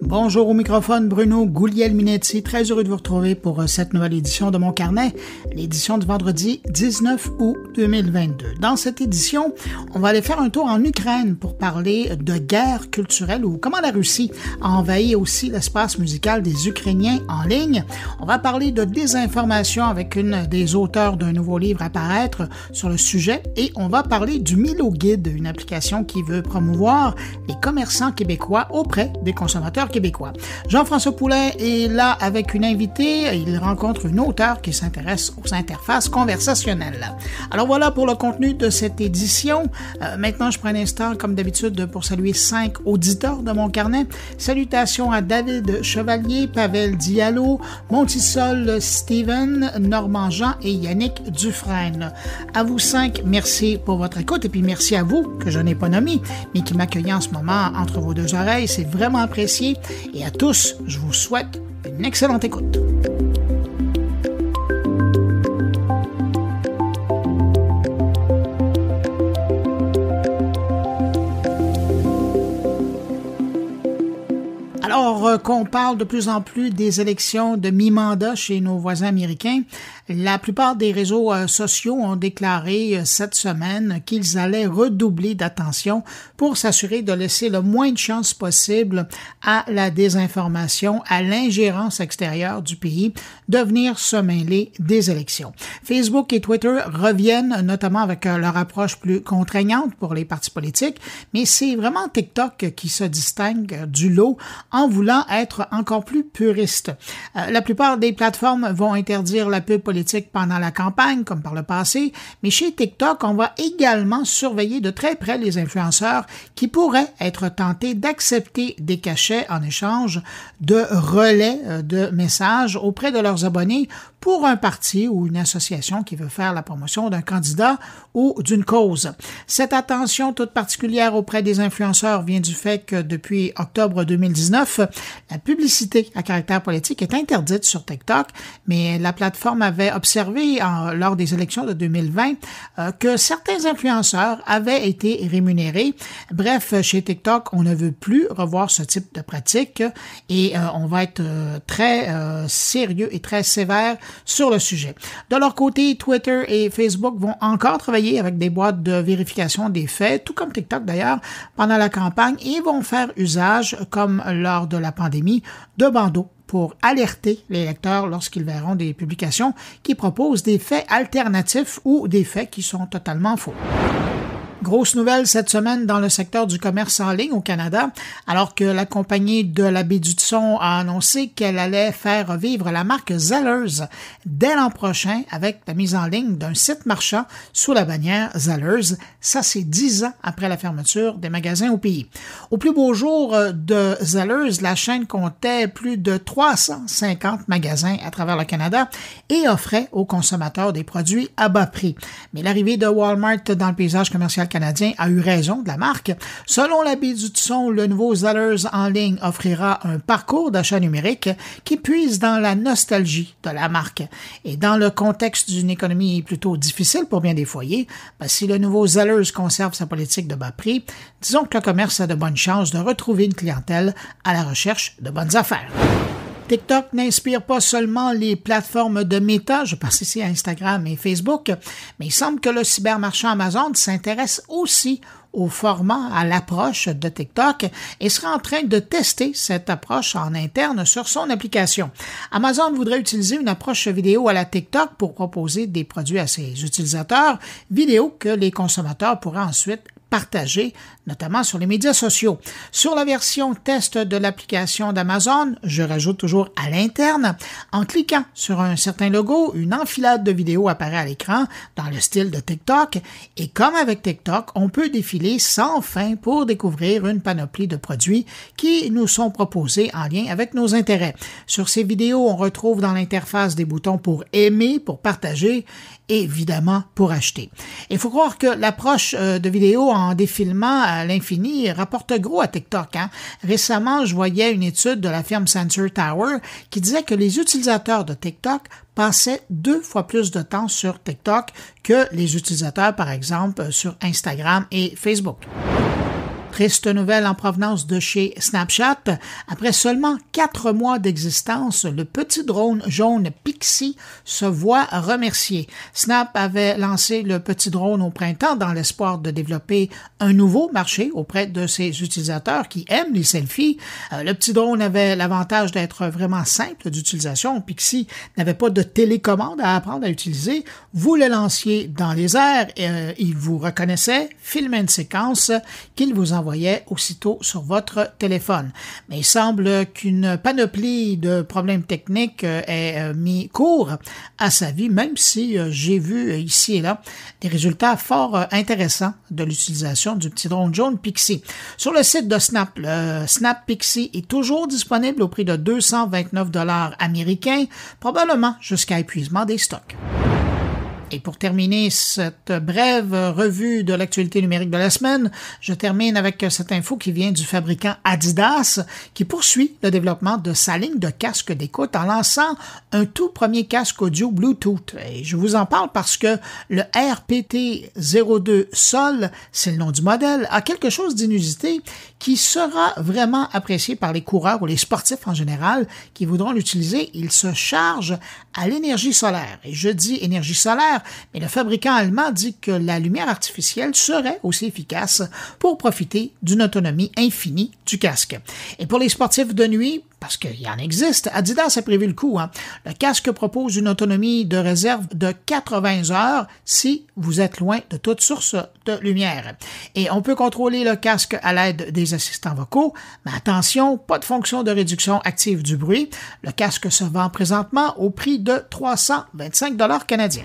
Bonjour au microphone, Bruno Guglielminetti, très heureux de vous retrouver pour cette nouvelle édition de Mon Carnet, l'édition du vendredi 19 août 2022. Dans cette édition, on va aller faire un tour en Ukraine pour parler de guerre culturelle ou comment la Russie a envahi aussi l'espace musical des Ukrainiens en ligne. On va parler de désinformation avec une des auteurs d'un nouveau livre à paraître sur le sujet et on va parler du Milo Guide, une application qui veut promouvoir les commerçants québécois auprès des consommateurs québécois. Jean-François Poulin est là avec une invitée. Il rencontre une auteure qui s'intéresse aux interfaces conversationnelles. Alors voilà pour le contenu de cette édition. Maintenant, je prends un instant, comme d'habitude, pour saluer 5 auditeurs de Mon Carnet. Salutations à David Chevalier, Pavel Diallo, Montisol Steven, Normand Jean et Yannick Dufresne. À vous 5, merci pour votre écoute et puis merci à vous, que je n'ai pas nommé, mais qui m'accueillent en ce moment entre vos deux oreilles. C'est vraiment apprécié. Et à tous, je vous souhaite une excellente écoute. Alors qu'on parle de plus en plus des élections de mi-mandat chez nos voisins américains, la plupart des réseaux sociaux ont déclaré cette semaine qu'ils allaient redoubler d'attention pour s'assurer de laisser le moins de chances possible à la désinformation, à l'ingérence extérieure du pays de venir se mêler des élections. Facebook et Twitter reviennent notamment avec leur approche plus contraignante pour les partis politiques, mais c'est vraiment TikTok qui se distingue du lot en voulant être encore plus puriste. La plupart des plateformes vont interdire la pub politique pendant la campagne, comme par le passé, mais chez TikTok, on va également surveiller de très près les influenceurs qui pourraient être tentés d'accepter des cachets en échange de relais de messages auprès de leurs abonnés pour un parti ou une association qui veut faire la promotion d'un candidat ou d'une cause. Cette attention toute particulière auprès des influenceurs vient du fait que depuis octobre 2019, la publicité à caractère politique est interdite sur TikTok, mais la plateforme avait observé lors des élections de 2020 que certains influenceurs avaient été rémunérés. Bref, chez TikTok, on ne veut plus revoir ce type de pratique et on va être très sérieux et très sévère sur le sujet. De leur côté, Twitter et Facebook vont encore travailler avec des boîtes de vérification des faits, tout comme TikTok d'ailleurs, pendant la campagne et vont faire usage, comme lors de la pandémie, de bandeaux pour alerter les lecteurs lorsqu'ils verront des publications qui proposent des faits alternatifs ou des faits qui sont totalement faux. Grosse nouvelle cette semaine dans le secteur du commerce en ligne au Canada, alors que la compagnie de la baie du Thon a annoncé qu'elle allait faire revivre la marque Zellers dès l'an prochain avec la mise en ligne d'un site marchand sous la bannière Zellers. Ça, c'est 10 ans après la fermeture des magasins au pays. Au plus beau jour de Zellers, la chaîne comptait plus de 350 magasins à travers le Canada et offrait aux consommateurs des produits à bas prix. Mais l'arrivée de Walmart dans le paysage commercial canadien a eu raison de la marque. Selon la baie du Thon, le nouveau Zellers en ligne offrira un parcours d'achat numérique qui puise dans la nostalgie de la marque. Et dans le contexte d'une économie plutôt difficile pour bien des foyers, si le nouveau Zellers conserve sa politique de bas prix, disons que le commerce a de bonnes chances de retrouver une clientèle à la recherche de bonnes affaires. TikTok n'inspire pas seulement les plateformes de Meta, je pense ici à Instagram et Facebook, mais il semble que le cybermarchand Amazon s'intéresse aussi au format, à l'approche de TikTok et sera en train de tester cette approche en interne sur son application. Amazon voudrait utiliser une approche vidéo à la TikTok pour proposer des produits à ses utilisateurs, vidéos que les consommateurs pourraient ensuite partager, notamment sur les médias sociaux. Sur la version test de l'application d'Amazon, je rajoute toujours à l'interne, en cliquant sur un certain logo, une enfilade de vidéos apparaît à l'écran dans le style de TikTok et comme avec TikTok, on peut défiler sans fin pour découvrir une panoplie de produits qui nous sont proposés en lien avec nos intérêts. Sur ces vidéos, on retrouve dans l'interface des boutons pour aimer, pour partager et évidemment pour acheter. Il faut croire que l'approche de vidéo en défilement à l'infini rapporte gros à TikTok. Récemment, je voyais une étude de la firme Sensor Tower qui disait que les utilisateurs de TikTok passaient 2 fois plus de temps sur TikTok que les utilisateurs, par exemple, sur Instagram et Facebook. Triste nouvelle en provenance de chez Snapchat. Après seulement 4 mois d'existence, le petit drone jaune Pixie se voit remercié. Snap avait lancé le petit drone au printemps dans l'espoir de développer un nouveau marché auprès de ses utilisateurs qui aiment les selfies. Le petit drone avait l'avantage d'être vraiment simple d'utilisation. Pixie n'avait pas de télécommande à apprendre à utiliser. Vous le lanciez dans les airs, il vous reconnaissait, filmait une séquence qu'il vous envoyait aussitôt sur votre téléphone. Mais il semble qu'une panoplie de problèmes techniques ait mis cours à sa vie, même si j'ai vu ici et là des résultats fort intéressants de l'utilisation du petit drone jaune Pixie. Sur le site de Snap, le Snap Pixie est toujours disponible au prix de 229 $ américains, probablement jusqu'à épuisement des stocks. Et pour terminer cette brève revue de l'actualité numérique de la semaine, je termine avec cette info qui vient du fabricant Adidas qui poursuit le développement de sa ligne de casques d'écoute en lançant un tout premier casque audio Bluetooth. Et je vous en parle parce que le RPT-02 Sol, c'est le nom du modèle, a quelque chose d'inusité qui sera vraiment apprécié par les coureurs ou les sportifs en général qui voudront l'utiliser. Il se charge à l'énergie solaire. Et je dis énergie solaire, mais le fabricant allemand dit que la lumière artificielle serait aussi efficace pour profiter d'une autonomie infinie du casque. Et pour les sportifs de nuit, parce qu'il y en existe, Adidas a prévu le coup. Le casque propose une autonomie de réserve de 80 heures si vous êtes loin de toute source de lumière. Et on peut contrôler le casque à l'aide des assistants vocaux, mais attention, pas de fonction de réduction active du bruit. Le casque se vend présentement au prix de 325 $ canadiens.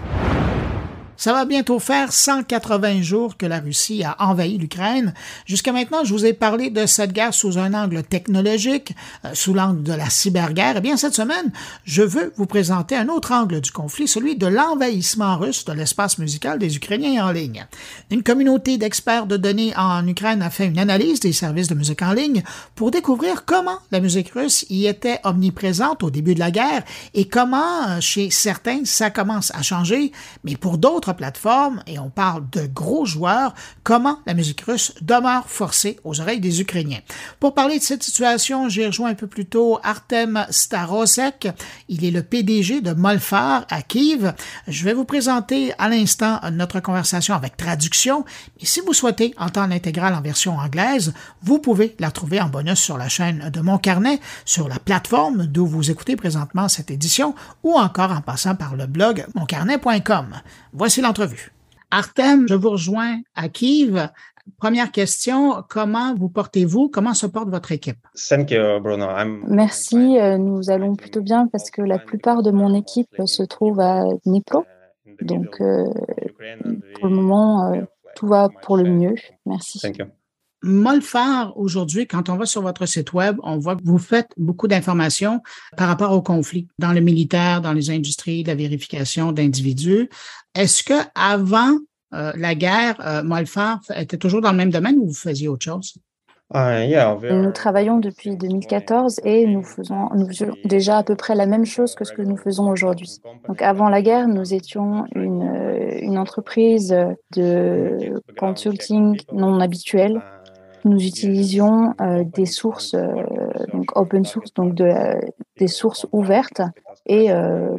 Ça va bientôt faire 180 jours que la Russie a envahi l'Ukraine. Jusqu'à maintenant, je vous ai parlé de cette guerre sous un angle technologique, sous l'angle de la cyberguerre. Eh bien, cette semaine, je veux vous présenter un autre angle du conflit, celui de l'envahissement russe de l'espace musical des Ukrainiens en ligne. Une communauté d'experts de données en Ukraine a fait une analyse des services de musique en ligne pour découvrir comment la musique russe y était omniprésente au début de la guerre et comment, chez certains, ça commence à changer, mais pour d'autres plateformes, et on parle de gros joueurs, comment la musique russe demeure forcée aux oreilles des Ukrainiens. Pour parler de cette situation, j'ai rejoint un peu plus tôt Artem Starosek. Il est le PDG de Molfar à Kiev. Je vais vous présenter à l'instant notre conversation avec traduction, mais si vous souhaitez entendre l'intégrale en version anglaise, vous pouvez la trouver en bonus sur la chaîne de Mon Carnet, sur la plateforme d'où vous écoutez présentement cette édition, ou encore en passant par le blog moncarnet.com. Voici l'entrevue. Artem, je vous rejoins à Kiev. Première question, comment vous portez-vous? Comment se porte votre équipe? Thank you, Bruno. Merci, nous allons plutôt bien parce que la plupart de mon équipe se trouve à Dnipro. Donc, pour le moment, tout va pour le mieux. Merci. Thank you. Molfar, aujourd'hui, quand on va sur votre site web, on voit que vous faites beaucoup d'informations par rapport au conflit dans le militaire, dans les industries, la vérification d'individus. Est-ce que avant la guerre, Molfar était toujours dans le même domaine ou vous faisiez autre chose? Nous travaillons depuis 2014 et nous faisons déjà à peu près la même chose que ce que nous faisons aujourd'hui. Donc avant la guerre, nous étions une entreprise de consulting non habituelle. Nous utilisions des sources donc open source, donc des sources ouvertes et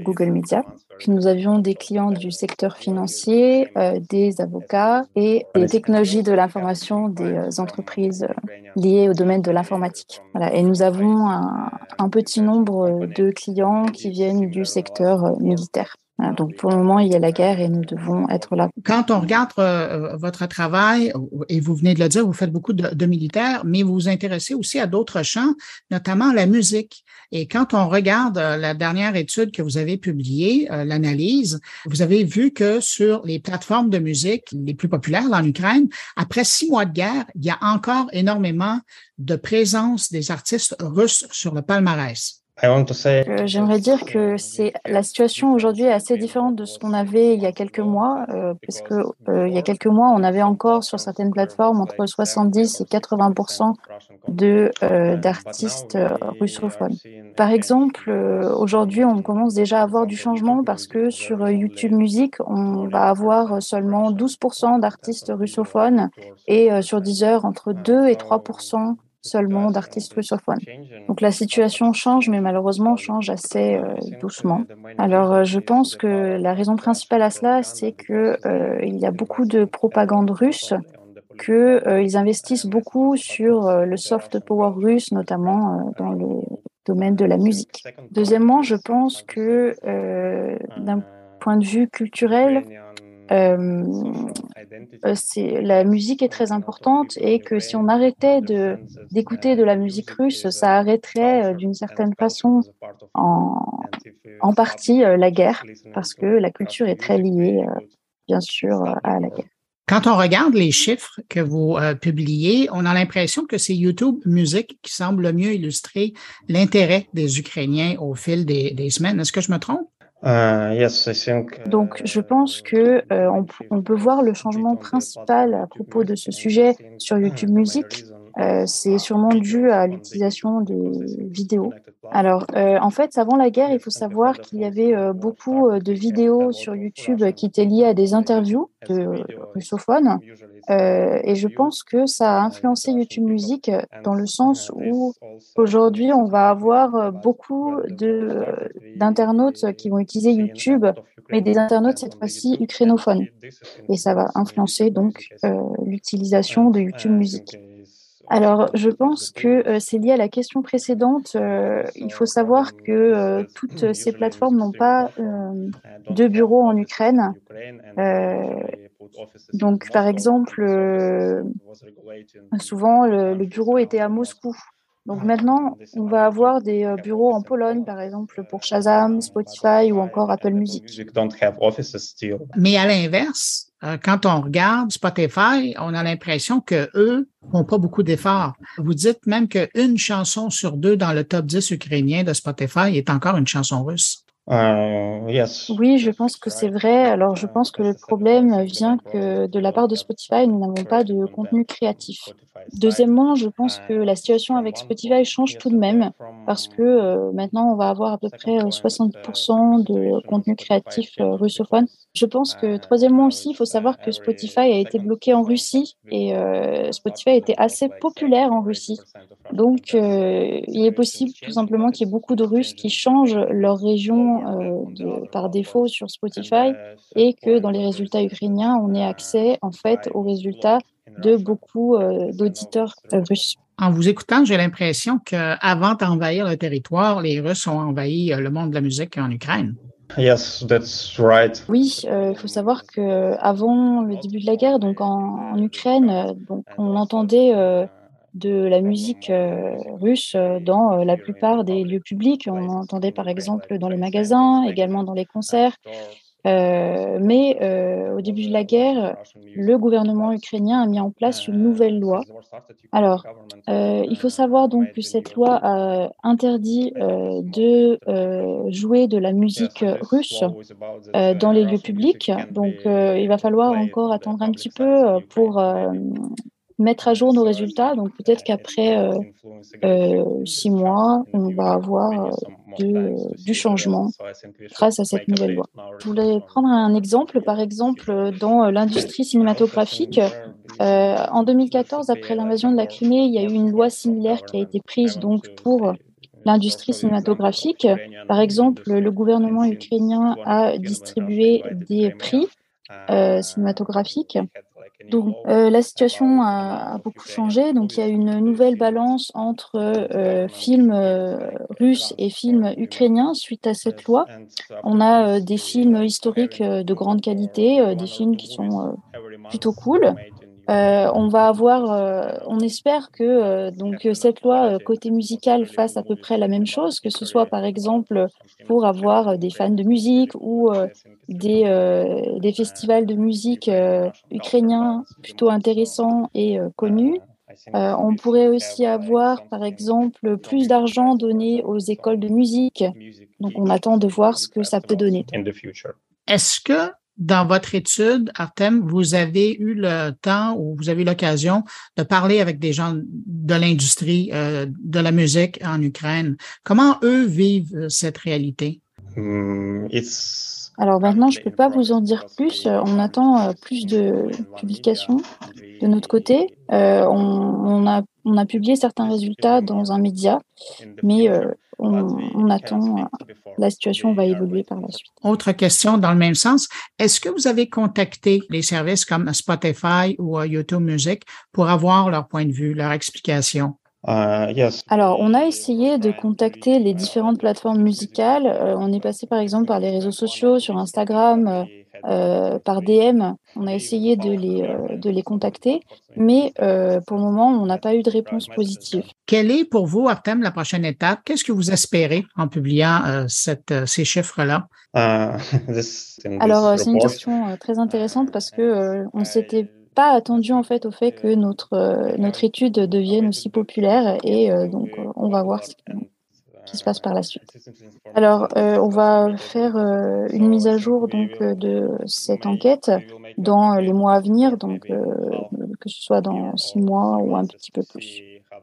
Google Media. Puis nous avions des clients du secteur financier, des avocats et des technologies de l'information des entreprises liées au domaine de l'informatique. Voilà. Et nous avons un petit nombre de clients qui viennent du secteur militaire. Voilà, donc pour le moment, il y a la guerre et nous devons être là. Quand on regarde votre travail, et vous venez de le dire, vous faites beaucoup de militaires, mais vous vous intéressez aussi à d'autres champs, notamment la musique. Et quand on regarde la dernière étude que vous avez publiée, l'analyse, vous avez vu que sur les plateformes de musique les plus populaires en Ukraine, après 6 mois de guerre, il y a encore énormément de présence des artistes russes sur le palmarès. J'aimerais dire que la situation aujourd'hui est assez différente de ce qu'on avait il y a quelques mois, parce que il y a quelques mois, on avait encore sur certaines plateformes entre 70 et 80% d'artistes russophones. Par exemple, aujourd'hui, on commence déjà à avoir du changement parce que sur YouTube Music, on va avoir seulement 12% d'artistes russophones et sur Deezer, entre 2 et 3% seulement d'artistes russophones. Donc la situation change, mais malheureusement change assez doucement. Alors je pense que la raison principale à cela, c'est que il y a beaucoup de propagande russe, qu'ils investissent beaucoup sur le soft power russe, notamment dans le domaine de la musique. Deuxièmement, je pense que d'un point de vue culturel, euh, la musique est très importante et que si on arrêtait d'écouter de la musique russe, ça arrêterait d'une certaine façon en partie la guerre, parce que la culture est très liée, bien sûr, à la guerre. Quand on regarde les chiffres que vous publiez, on a l'impression que c'est YouTube Music qui semble le mieux illustrer l'intérêt des Ukrainiens au fil des semaines. Est-ce que je me trompe? Donc, je pense que on peut voir le changement principal à propos de ce sujet sur YouTube Music. C'est sûrement dû à l'utilisation des vidéos. Alors, en fait, avant la guerre, il faut savoir qu'il y avait beaucoup de vidéos sur YouTube qui étaient liées à des interviews de russophones. Et je pense que ça a influencé YouTube Music dans le sens où aujourd'hui, on va avoir beaucoup d'internautes qui vont utiliser YouTube, mais des internautes cette fois-ci ukrainophones. Et ça va influencer donc l'utilisation de YouTube Music. Alors, je pense que c'est lié à la question précédente. Il faut savoir que toutes ces plateformes n'ont pas de bureau en Ukraine. Donc, par exemple, souvent, le bureau était à Moscou. Donc maintenant, on va avoir des bureaux en Pologne, par exemple, pour Shazam, Spotify ou encore Apple Music. Mais à l'inverse, quand on regarde Spotify, on a l'impression qu'eux font pas beaucoup d'efforts. Vous dites même qu'une chanson sur deux dans le top 10 ukrainien de Spotify est encore une chanson russe. Oui, je pense que c'est vrai. Alors, je pense que le problème vient que de la part de Spotify, nous n'avons pas de contenu créatif. Deuxièmement, je pense que la situation avec Spotify change tout de même parce que maintenant, on va avoir à peu près 60% de contenu créatif russophone. Je pense que, troisièmement aussi, il faut savoir que Spotify a été bloqué en Russie et Spotify était assez populaire en Russie. Donc, il est possible tout simplement qu'il y ait beaucoup de Russes qui changent leur région par défaut sur Spotify et que dans les résultats ukrainiens, on ait accès en fait aux résultats de beaucoup d'auditeurs russes. En vous écoutant, j'ai l'impression qu'avant d'envahir le territoire, les Russes ont envahi le monde de la musique en Ukraine. Yes, that's right. Oui, il faut savoir qu'avant le début de la guerre, donc en Ukraine, donc on entendait de la musique russe dans la plupart des lieux publics. On entendait par exemple dans les magasins, également dans les concerts. Mais au début de la guerre, le gouvernement ukrainien a mis en place une nouvelle loi. Alors, il faut savoir donc que cette loi a interdit de jouer de la musique russe dans les lieux publics. Donc, il va falloir encore attendre un petit peu pour mettre à jour nos résultats. Donc, peut-être qu'après 6 mois, on va avoir du changement grâce à cette nouvelle loi. Je voulais prendre un exemple. Par exemple, dans l'industrie cinématographique, en 2014, après l'invasion de la Crimée, il y a eu une loi similaire qui a été prise donc pour l'industrie cinématographique. Par exemple, le gouvernement ukrainien a distribué des prix cinématographiques. Donc, la situation a beaucoup changé. Donc, il y a une nouvelle balance entre films russes et films ukrainiens suite à cette loi. On a des films historiques de grande qualité, des films qui sont plutôt cool. On espère que donc cette loi côté musical fasse à peu près la même chose, que ce soit par exemple pour avoir des fans de musique ou des festivals de musique ukrainiens plutôt intéressants et connus. On pourrait aussi avoir, par exemple, plus d'argent donné aux écoles de musique. Donc, on attend de voir ce que ça peut donner. Est-ce que dans votre étude, Artem, vous avez eu le temps ou vous avez eu l'occasion de parler avec des gens de l'industrie de la musique en Ukraine. Comment eux vivent cette réalité? Alors maintenant, je ne peux pas vous en dire plus. On attend plus de publications de notre côté. On a publié certains résultats dans un média, mais on attend. La situation va évoluer par la suite. Autre question dans le même sens. Est-ce que vous avez contacté les services comme Spotify ou YouTube Music pour avoir leur point de vue, leur explication? Alors, on a essayé de contacter les différentes plateformes musicales. On est passé par exemple par les réseaux sociaux, sur Instagram, par DM. On a essayé de les contacter, mais pour le moment, on n'a pas eu de réponse positive. Quelle est pour vous, Artem, la prochaine étape? Qu'est-ce que vous espérez en publiant ces chiffres-là? Alors, c'est une question très intéressante parce que on s'était pas attendu en fait au fait que notre étude devienne aussi populaire et donc on va voir ce qui se passe par la suite. Alors on va faire une mise à jour donc de cette enquête dans les mois à venir, donc que ce soit dans 6 mois ou un petit peu plus.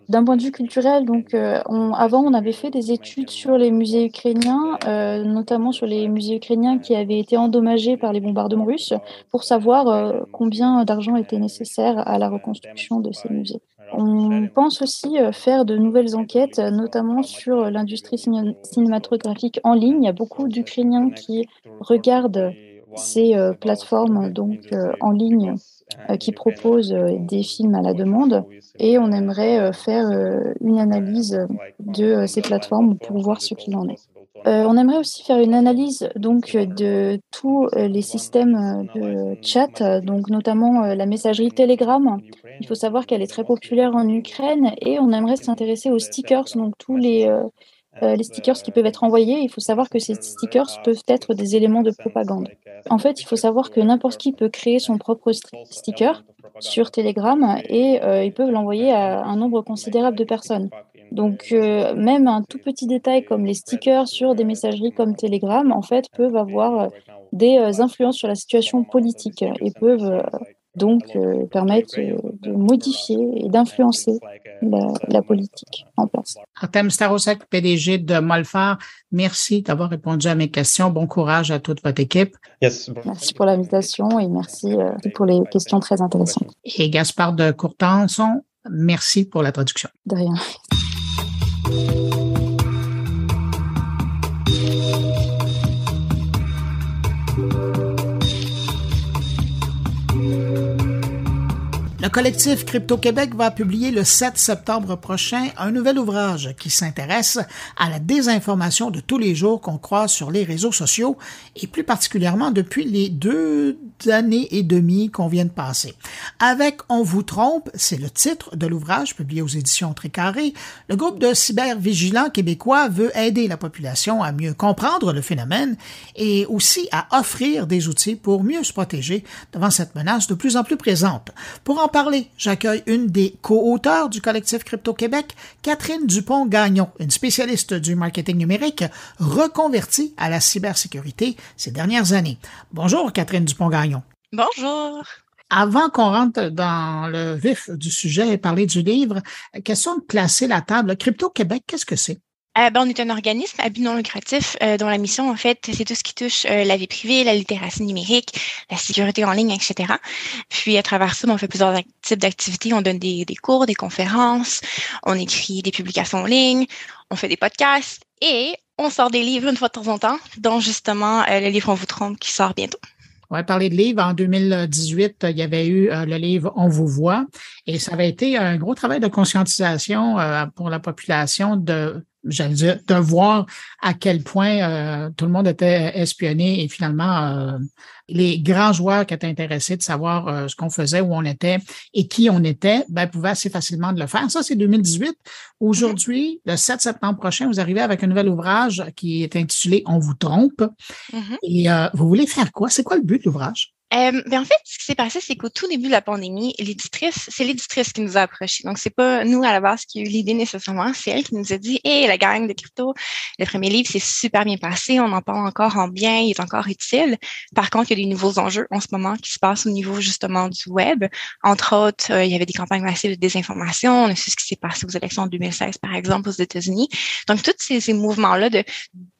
D'un point de vue culturel, donc avant on avait fait des études sur les musées ukrainiens, notamment sur les musées ukrainiens qui avaient été endommagés par les bombardements russes, pour savoir combien d'argent était nécessaire à la reconstruction de ces musées. On pense aussi faire de nouvelles enquêtes, notamment sur l'industrie cinématographique en ligne. Il y a beaucoup d'Ukrainiens qui regardent ces plateformes donc en ligne qui proposent des films à la demande et on aimerait faire une analyse de ces plateformes pour voir ce qu'il en est. On aimerait aussi faire une analyse donc de tous les systèmes de chat, donc notamment la messagerie Telegram. Il faut savoir qu'elle est très populaire en Ukraine et on aimerait s'intéresser aux stickers, donc tous les stickers qui peuvent être envoyés. Il faut savoir que ces stickers peuvent être des éléments de propagande. En fait, il faut savoir que n'importe qui peut créer son propre sticker sur Telegram et ils peuvent l'envoyer à un nombre considérable de personnes. Donc, même un tout petit détail comme les stickers sur des messageries comme Telegram, en fait, peuvent avoir des influences sur la situation politique et peuvent donc permettre de modifier et d'influencer la politique en place. Artem Starosek, PDG de Molfar, merci d'avoir répondu à mes questions. Bon courage à toute votre équipe. Merci pour l'invitation et merci pour les questions très intéressantes. Et Gaspard de Courtenson, merci pour la traduction. De rien. Le collectif Crypto-Québec va publier le 7 septembre prochain un nouvel ouvrage qui s'intéresse à la désinformation de tous les jours qu'on croise sur les réseaux sociaux et plus particulièrement depuis les 2 années et demie qu'on vient de passer. Avec On vous trompe, c'est le titre de l'ouvrage publié aux éditions Trécarré, le groupe de cybervigilants québécois veut aider la population à mieux comprendre le phénomène et aussi à offrir des outils pour mieux se protéger devant cette menace de plus en plus présente. Pour en parler, j'accueille une des co-auteurs du collectif Crypto-Québec, Catherine Dupont-Gagnon, une spécialiste du marketing numérique reconvertie à la cybersécurité ces dernières années. Bonjour Catherine Dupont-Gagnon. Bonjour. Avant qu'on rentre dans le vif du sujet et parler du livre, question de placer la table. Crypto-Québec, qu'est-ce que c'est? On est un organisme à but non lucratif dont la mission, en fait, c'est tout ce qui touche la vie privée, la littératie numérique, la sécurité en ligne, etc. Puis, à travers ça, on fait plusieurs types d'activités. On donne des cours, des conférences, on écrit des publications en ligne, on fait des podcasts et on sort des livres une fois de temps en temps, dont justement le livre On vous trompe qui sort bientôt. On va parler de livres. En 2018, il y avait eu le livre On vous voit et ça avait été un gros travail de conscientisation pour la population de voir à quel point tout le monde était espionné et finalement les grands joueurs qui étaient intéressés de savoir ce qu'on faisait, où on était et qui on était, pouvaient assez facilement de le faire. Ça, c'est 2018. Aujourd'hui, le 7 septembre prochain, vous arrivez avec un nouvel ouvrage qui est intitulé On vous trompe. Et vous voulez faire quoi? C'est quoi le but de l'ouvrage? En fait, ce qui s'est passé, c'est qu'au tout début de la pandémie, c'est l'éditrice qui nous a approchés. Donc, c'est pas nous, à la base, qui a eu l'idée nécessairement. C'est elle qui nous a dit, « Hey, la gang de crypto, le premier livre s'est super bien passé. On en parle encore en bien. Il est encore utile. Par contre, il y a des nouveaux enjeux en ce moment qui se passent au niveau, justement, du web. Entre autres, il y avait des campagnes massives de désinformation. On a su ce qui s'est passé aux élections en 2016, par exemple, aux États-Unis. Donc, tous ces mouvements-là de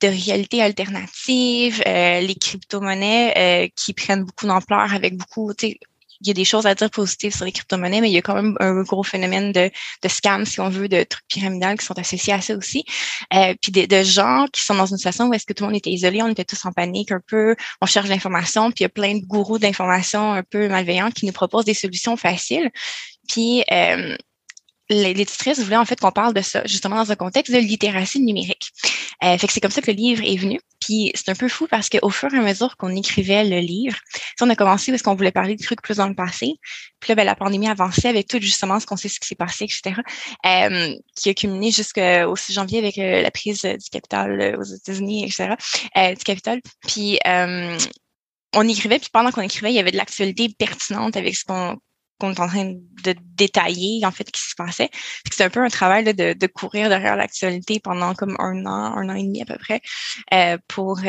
réalité alternative, les crypto-monnaies qui prennent beaucoup d'ampleur avec beaucoup, tu sais, il y a des choses à dire positives sur les crypto-monnaies, mais il y a quand même un gros phénomène de scam, si on veut, de trucs pyramidales qui sont associés à ça aussi. Puis de gens qui sont dans une situation où est-ce que tout le monde était isolé, on était tous en panique un peu, on cherche l'information, puis il y a plein de gourous d'informations un peu malveillants qui nous proposent des solutions faciles. Puis l'éditrice voulait en fait qu'on parle de ça, justement dans un contexte de littératie numérique. Fait que c'est comme ça que le livre est venu. Puis c'est un peu fou parce qu'au fur et à mesure qu'on écrivait le livre, on a commencé parce qu'on voulait parler de trucs plus dans le passé. Puis là, la pandémie avançait avec tout justement ce qu'on sait, ce qui s'est passé, etc., qui a culminé jusqu'au 6 janvier avec la prise du Capitole aux États-Unis, etc., du Capitole. Puis on écrivait, puis pendant qu'on écrivait, il y avait de l'actualité pertinente avec ce qu'on est en train de détailler, en fait, ce qui se passait. C'est un peu un travail là, de courir derrière l'actualité pendant comme un an et demi à peu près, pour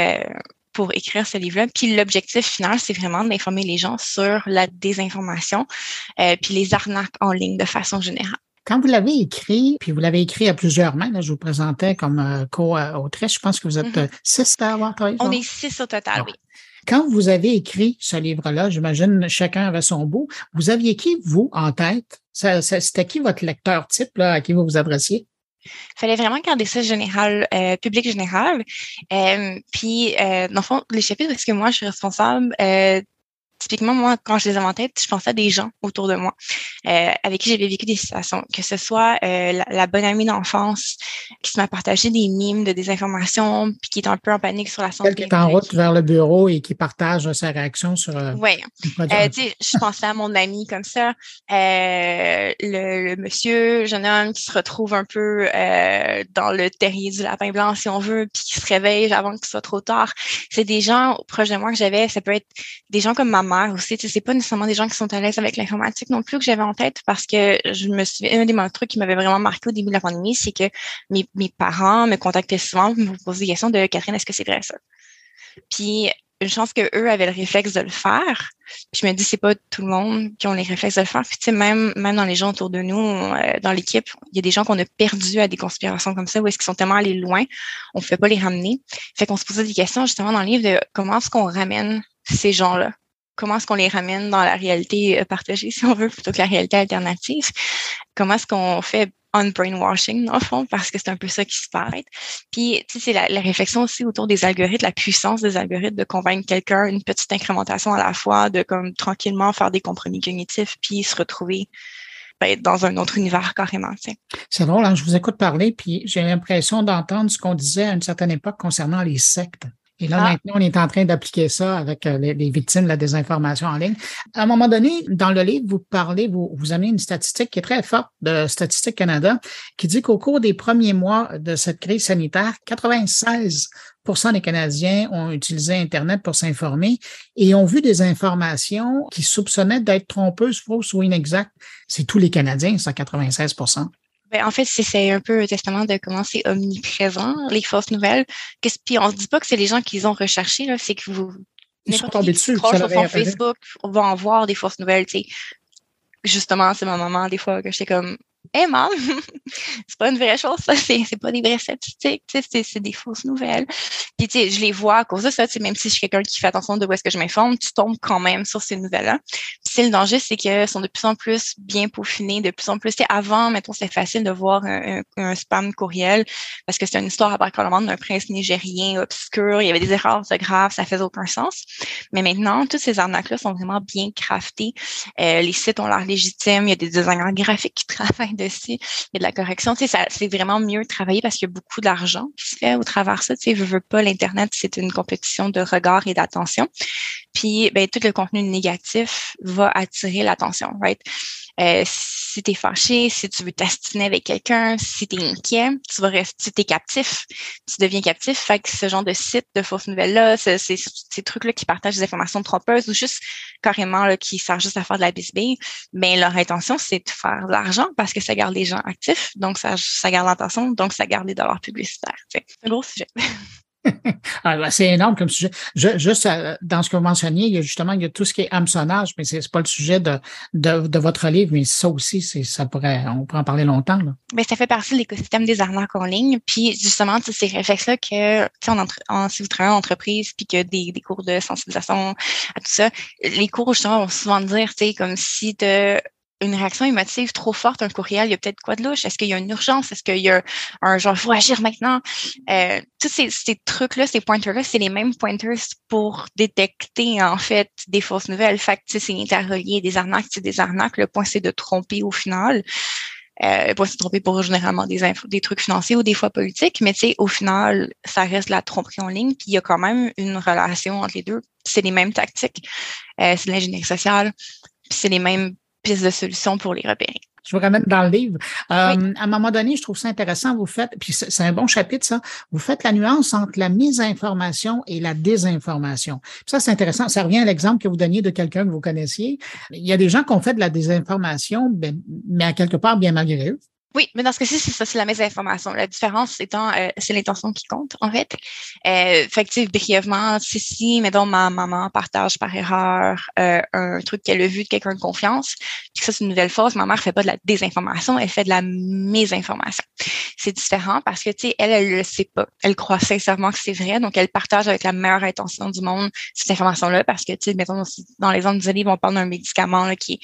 écrire ce livre-là. Puis l'objectif final, c'est vraiment d'informer les gens sur la désinformation, puis les arnaques en ligne de façon générale. Quand vous l'avez écrit, puis vous l'avez écrit à plusieurs mains, là, je vous présentais comme co-autrice, je pense que vous êtes 6 à avoir travaillé. On est 6 au total, oui. Quand vous avez écrit ce livre-là, j'imagine chacun avait son bout, vous aviez qui, vous, en tête? C'était qui votre lecteur type là, à qui vous vous adressiez? Il fallait vraiment garder ça général, public général. Puis, dans le fond, les chapitres, parce que moi, je suis responsable, typiquement, moi, quand je les avais en tête, je pensais à des gens autour de moi avec qui j'avais vécu des situations, que ce soit la bonne amie d'enfance qui m'a partagé des mimes de désinformation puis qui est un peu en panique sur la santé. Celle qui est en route vers le bureau et qui partage sa réaction sur oui. Je pensais à mon ami comme ça, le monsieur, jeune homme qui se retrouve un peu dans le terrier du lapin blanc, si on veut, puis qui se réveille avant que ce soit trop tard. C'est des gens proches de moi que j'avais, ça peut être des gens comme ma mère aussi, c'est pas nécessairement des gens qui sont à l'aise avec l'informatique non plus que j'avais en tête parce que je me souviens, un des trucs qui m'avait vraiment marqué au début de la pandémie, c'est que mes parents me contactaient souvent pour me poser des questions de Catherine, est-ce que c'est vrai ça? Puis une chance qu'eux avaient le réflexe de le faire. Puis je me dis, c'est pas tout le monde qui ont les réflexes de le faire. Puis tu sais, même dans les gens autour de nous, dans l'équipe, il y a des gens qu'on a perdus à des conspirations comme ça, où est-ce qu'ils sont tellement allés loin, on ne fait pas les ramener. Fait qu'on se posait des questions justement dans le livre de comment est-ce qu'on ramène ces gens-là? Comment est-ce qu'on les ramène dans la réalité partagée, si on veut, plutôt que la réalité alternative? Comment est-ce qu'on fait on-brainwashing, dans le fond, parce que c'est un peu ça qui se passe. Puis, tu sais, c'est la réflexion aussi autour des algorithmes, la puissance des algorithmes de convaincre quelqu'un, une petite incrémentation à la fois, de comme tranquillement faire des compromis cognitifs, puis se retrouver dans un autre univers carrément. Tu sais. C'est drôle, hein? Je vous écoute parler, puis j'ai l'impression d'entendre ce qu'on disait à une certaine époque concernant les sectes. Et là, maintenant, on est en train d'appliquer ça avec les victimes de la désinformation en ligne. À un moment donné, dans le livre, vous amenez une statistique qui est très forte de Statistique Canada, qui dit qu'au cours des premiers mois de cette crise sanitaire, 96% des Canadiens ont utilisé Internet pour s'informer et ont vu des informations qui soupçonnaient d'être trompeuses, fausses ou inexactes. C'est tous les Canadiens, ça, 96%. En fait, c'est un peu un testament de comment c'est omniprésent, les fausses nouvelles. Puis on se dit pas que c'est les gens qui les ont recherchées, là, c'est que ils sont tombés dessus. Sur son Facebook, on va en voir des fausses nouvelles. Tu sais. Justement, c'est ma maman, des fois, que j'étais comme hey, maman, c'est pas une vraie chose, ça, c'est pas des vraies statistiques, c'est des fausses nouvelles. Puis, tu sais, je les vois à cause de ça, tu sais, même si je suis quelqu'un qui fait attention de où est-ce que je m'informe, tu tombes quand même sur ces nouvelles-là. Puis, le danger, c'est qu'elles sont de plus en plus bien peaufinées, de plus en plus, tu sais, avant, mettons, c'était facile de voir un spam courriel parce que c'était une histoire à bras-le-monde d'un prince nigérien obscur, il y avait des erreurs graves, ça faisait aucun sens. Mais maintenant, toutes ces arnaques-là sont vraiment bien craftées. Les sites ont l'air légitimes, il y a des designers graphiques qui travaillent dessus, il y a de la correction, tu sais, c'est vraiment mieux travaillé parce qu'il y a beaucoup d'argent qui se fait au travers de ça, tu sais, veux pas, l'Internet, c'est une compétition de regard et d'attention. Puis, tout le contenu négatif va attirer l'attention, right? Si t'es fâché, si tu veux t'astiner avec quelqu'un, si t'es inquiet, tu vas rester, t'es captif, tu deviens captif. Fait que ce genre de site de fausses nouvelles-là, ces trucs-là qui partagent des informations trompeuses ou juste carrément là, qui servent juste à faire de la bisbille, mais leur intention, c'est de faire de l'argent parce que ça garde les gens actifs, donc ça garde l'attention, donc ça garde les dollars publicitaires. C'est un gros sujet. C'est énorme comme sujet. Juste dans ce que vous mentionniez, il y a tout ce qui est hameçonnage, mais c'est pas le sujet de votre livre, mais ça aussi, on pourrait en parler longtemps. Là. Mais ça fait partie de l'écosystème des arnaques en ligne. Puis justement, ces réflexes-là que si vous travaillez en entreprise, puis que des cours de sensibilisation à tout ça, les cours justement vont souvent dire, comme si une réaction émotive trop forte, un courriel, il y a peut-être quoi de louche? Est-ce qu'il y a une urgence? Est-ce qu'il y a un genre, il faut agir maintenant? Tous ces trucs-là, ces pointers-là, c'est les mêmes pointers pour détecter, en fait, des fausses nouvelles. Fait que, c'est interrelié des arnaques, c'est des arnaques. Le point, c'est de tromper au final. Le point, c'est de tromper pour généralement des trucs financiers ou des fois politiques. Mais, au final, ça reste de la tromperie en ligne. Puis, il y a quand même une relation entre les deux. C'est les mêmes tactiques. C'est de l'ingénierie sociale. Puis, c'est les mêmes pistes de solutions pour les repérer. Je vous ramène dans le livre. Oui. À un moment donné, je trouve ça intéressant, puis c'est un bon chapitre, ça, vous faites la nuance entre la misinformation et la désinformation. Puis ça, c'est intéressant. Ça revient à l'exemple que vous donniez de quelqu'un que vous connaissiez. Il y a des gens qui ont fait de la désinformation, mais à quelque part, bien malgré eux. Oui, mais dans ce cas-ci, c'est ça, c'est la mésinformation. La différence étant, c'est l'intention qui compte, en fait. Fait que, brièvement, si, mettons, ma maman partage par erreur un truc qu'elle a vu de quelqu'un de confiance, puis que ça, c'est une nouvelle fausse, ma mère fait pas de la désinformation, elle fait de la mésinformation. C'est différent parce que, elle le sait pas. Elle croit sincèrement que c'est vrai, donc elle partage avec la meilleure intention du monde cette information-là parce que, mettons, dans l'exemple du livre, on parle d'un médicament là, qui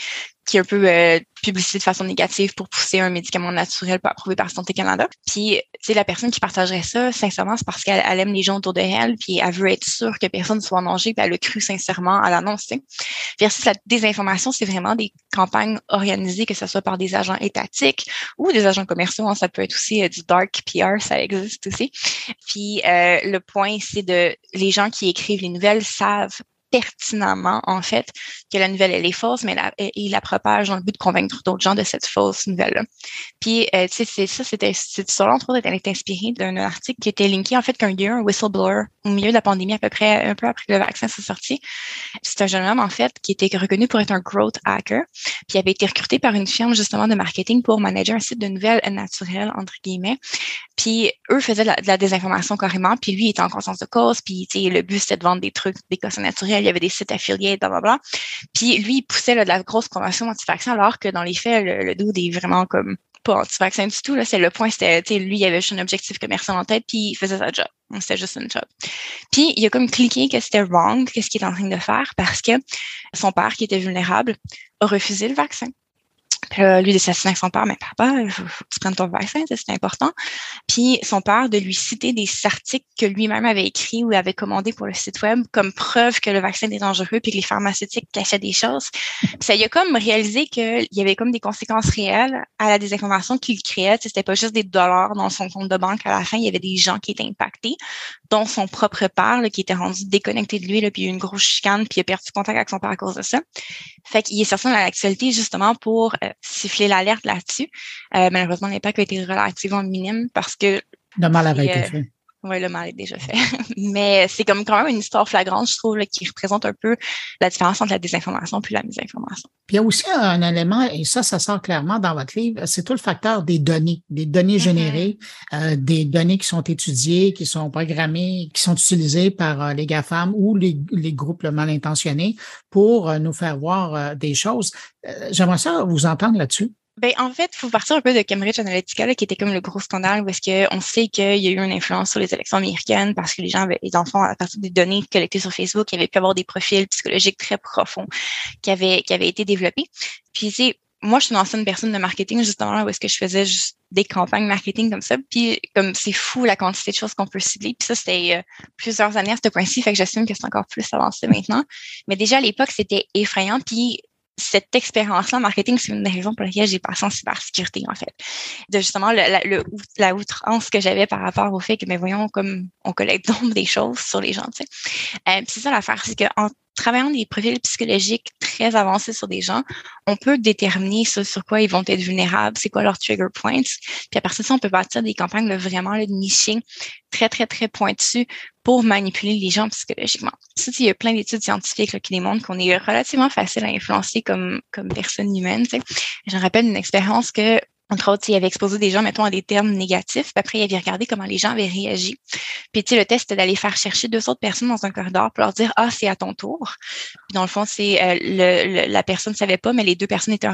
est un peu publicité de façon négative pour pousser un médicament naturel pas approuvé par Santé Canada. Puis, la personne qui partagerait ça, sincèrement, c'est parce qu'elle aime les gens autour de elle, puis elle veut être sûre que personne ne soit en danger, puis elle a cru sincèrement à l'annonce. Versus la désinformation, c'est vraiment des campagnes organisées, que ce soit par des agents étatiques ou des agents commerciaux. Ça peut être aussi du dark PR, ça existe aussi. Puis, le point, c'est les gens qui écrivent les nouvelles savent pertinemment, en fait, que la nouvelle, elle est fausse, mais il la propage dans le but de convaincre d'autres gens de cette fausse nouvelle-là. Puis, cette histoire, entre autres, elle est inspirée d'un article qui était linké, en fait, qu'il y a eu un whistleblower au milieu de la pandémie, un peu après que le vaccin soit sorti. C'est un jeune homme, en fait, qui était reconnu pour être un growth hacker, puis il avait été recruté par une firme, justement, de marketing pour manager un site de nouvelles naturelles, entre guillemets. Puis, eux faisaient de la désinformation carrément, puis lui, il était en conscience de cause, puis, le but, c'était de vendre des trucs, des cossins naturels, il y avait des sites affiliés, blablabla. Puis, lui, il poussait de la grosse promotion anti-vaccin, alors que dans les faits, le dude est vraiment comme pas anti-vaccin du tout. Là, c'est le point, c'était, lui, il avait juste un objectif commercial en tête, puis il faisait sa job. Donc, c'était juste une job. Puis, il a comme cliqué que c'était wrong, qu'est-ce qu'il est en train de faire, parce que son père, qui était vulnérable, a refusé le vaccin. Puis là, lui, il s'assine avec son père, mais papa, il faut que tu prennes ton vaccin, c'est important. Puis son père, de lui citer des articles que lui-même avait écrits ou avait commandés pour le site web comme preuve que le vaccin est dangereux puis que les pharmaceutiques cachaient des choses. Puis ça y a comme réalisé qu'il y avait comme des conséquences réelles à la désinformation qu'il créait. C'était pas juste des dollars dans son compte de banque à la fin, il y avait des gens qui étaient impactés, dont son propre père là, qui était rendu déconnecté de lui, là, puis il y a eu une grosse chicane, puis il a perdu contact avec son père à cause de ça. Fait qu'il est sorti dans l'actualité justement pour siffler l'alerte là-dessus. Malheureusement, l'impact a été relativement minime parce que le mal avait été fait. Oui, le mal est déjà fait. Mais c'est comme quand même une histoire flagrante, je trouve, là, qui représente un peu la différence entre la désinformation puis la misinformation. Puis il y a aussi un élément, et ça sort clairement dans votre livre, c'est tout le facteur des données générées, des données qui sont étudiées, qui sont programmées, qui sont utilisées par les GAFAM ou les groupes mal intentionnés pour nous faire voir des choses. J'aimerais ça vous entendre là-dessus. Ben, en fait, il faut partir un peu de Cambridge Analytica, là, qui était comme le gros scandale, où est-ce qu'on sait qu'il y a eu une influence sur les élections américaines parce que les enfants, à partir des données collectées sur Facebook, ils avaient pu avoir des profils psychologiques très profonds qui avaient été développés. Puis, moi, je suis une ancienne personne de marketing, justement, là, où est-ce que je faisais juste des campagnes marketing comme ça. Puis, comme c'est fou la quantité de choses qu'on peut cibler. Puis ça, c'était plusieurs années à ce point-ci, fait que j'assume que c'est encore plus avancé maintenant. Mais déjà, à l'époque, c'était effrayant. Puis, cette expérience-là en marketing, c'est une des raisons pour lesquelles j'ai passé en cybersécurité, en fait. De justement la outrance que j'avais par rapport au fait que, mais voyons, comme on collecte donc des choses sur les gens, tu sais. Puis c'est ça l'affaire, c'est qu'en travaillant des profils psychologiques très avancés sur des gens, on peut déterminer sur quoi ils vont être vulnérables, c'est quoi leurs trigger points. Puis à partir de ça, on peut bâtir des campagnes vraiment de niching très, très, très pointues pour manipuler les gens psychologiquement. Ça, il y a plein d'études scientifiques là, qui démontrent qu'on est relativement facile à influencer comme personne humaine. Tu sais. Je me rappelle une expérience que entre autres, il avait exposé des gens, mettons, à des termes négatifs. Puis après, il avait regardé comment les gens avaient réagi. Puis, tu sais, le test, c'était d'aller faire chercher 2 autres personnes dans un corridor pour leur dire, ah, c'est à ton tour. Puis, dans le fond, c'est la personne ne savait pas, mais les 2 personnes étaient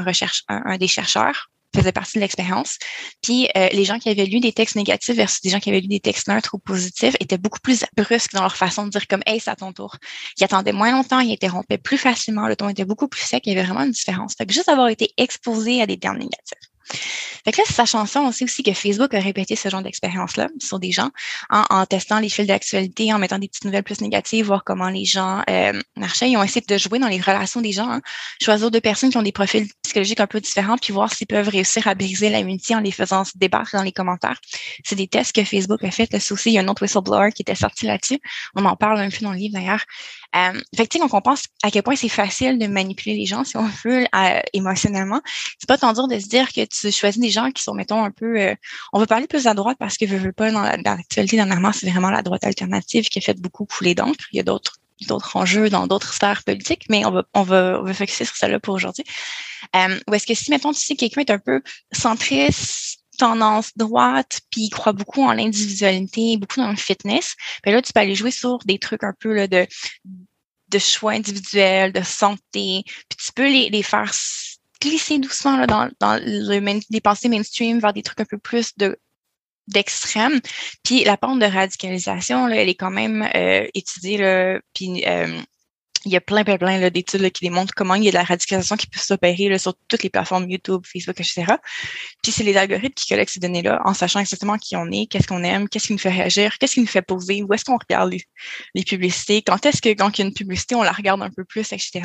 un des chercheurs faisait partie de l'expérience. Puis, les gens qui avaient lu des textes négatifs versus des gens qui avaient lu des textes neutres ou positifs étaient beaucoup plus brusques dans leur façon de dire comme, hey, c'est à ton tour. Ils attendaient moins longtemps, ils interrompaient plus facilement, le ton était beaucoup plus sec, il y avait vraiment une différence. Fait que juste avoir été exposé à des termes négatifs. Fait que là, sachant ça, on sait aussi que Facebook a répété ce genre d'expérience-là sur des gens en testant les fils d'actualité, en mettant des petites nouvelles plus négatives, voir comment les gens marchaient. Ils ont essayé de jouer dans les relations des gens, choisir 2 personnes qui ont des profils psychologiques un peu différents, puis voir s'ils peuvent réussir à briser l'amitié en les faisant se débattre dans les commentaires. C'est des tests que Facebook a fait. Là, ça aussi, il y a un autre whistleblower qui était sorti là-dessus. On en parle un peu dans le livre d'ailleurs. Fait que, donc, on pense à quel point c'est facile de manipuler les gens, si on veut, émotionnellement. C'est pas tant dur de se dire que tu choisis des gens qui sont, mettons, un peu... on veut parler plus à droite parce que veux pas, dans l'actualité, dernièrement, c'est vraiment la droite alternative qui a fait beaucoup couler d'encre. Il y a d'autres enjeux dans d'autres sphères politiques, mais on va focuser sur celle-là pour aujourd'hui. Ou est-ce que si, mettons, tu sais, quelqu'un est un peu centriste, tendance droite, puis il croit beaucoup en l'individualité, beaucoup dans le fitness, ben là, tu peux aller jouer sur des trucs un peu là, de choix individuels, de santé, puis tu peux les faire glisser doucement là, dans les pensées mainstream vers des trucs un peu plus d'extrême. Puis la pente de radicalisation, là, elle est quand même étudiée, là, puis il y a plein là, d'études là, qui démontrent comment il y a de la radicalisation qui peut s'opérer là, sur toutes les plateformes YouTube, Facebook, etc. Puis c'est les algorithmes qui collectent ces données-là en sachant exactement qui on est, qu'est-ce qu'on aime, qu'est-ce qui nous fait réagir, qu'est-ce qui nous fait poser, où est-ce qu'on regarde les publicités, quand est-ce que quand il y a une publicité, on la regarde un peu plus, etc.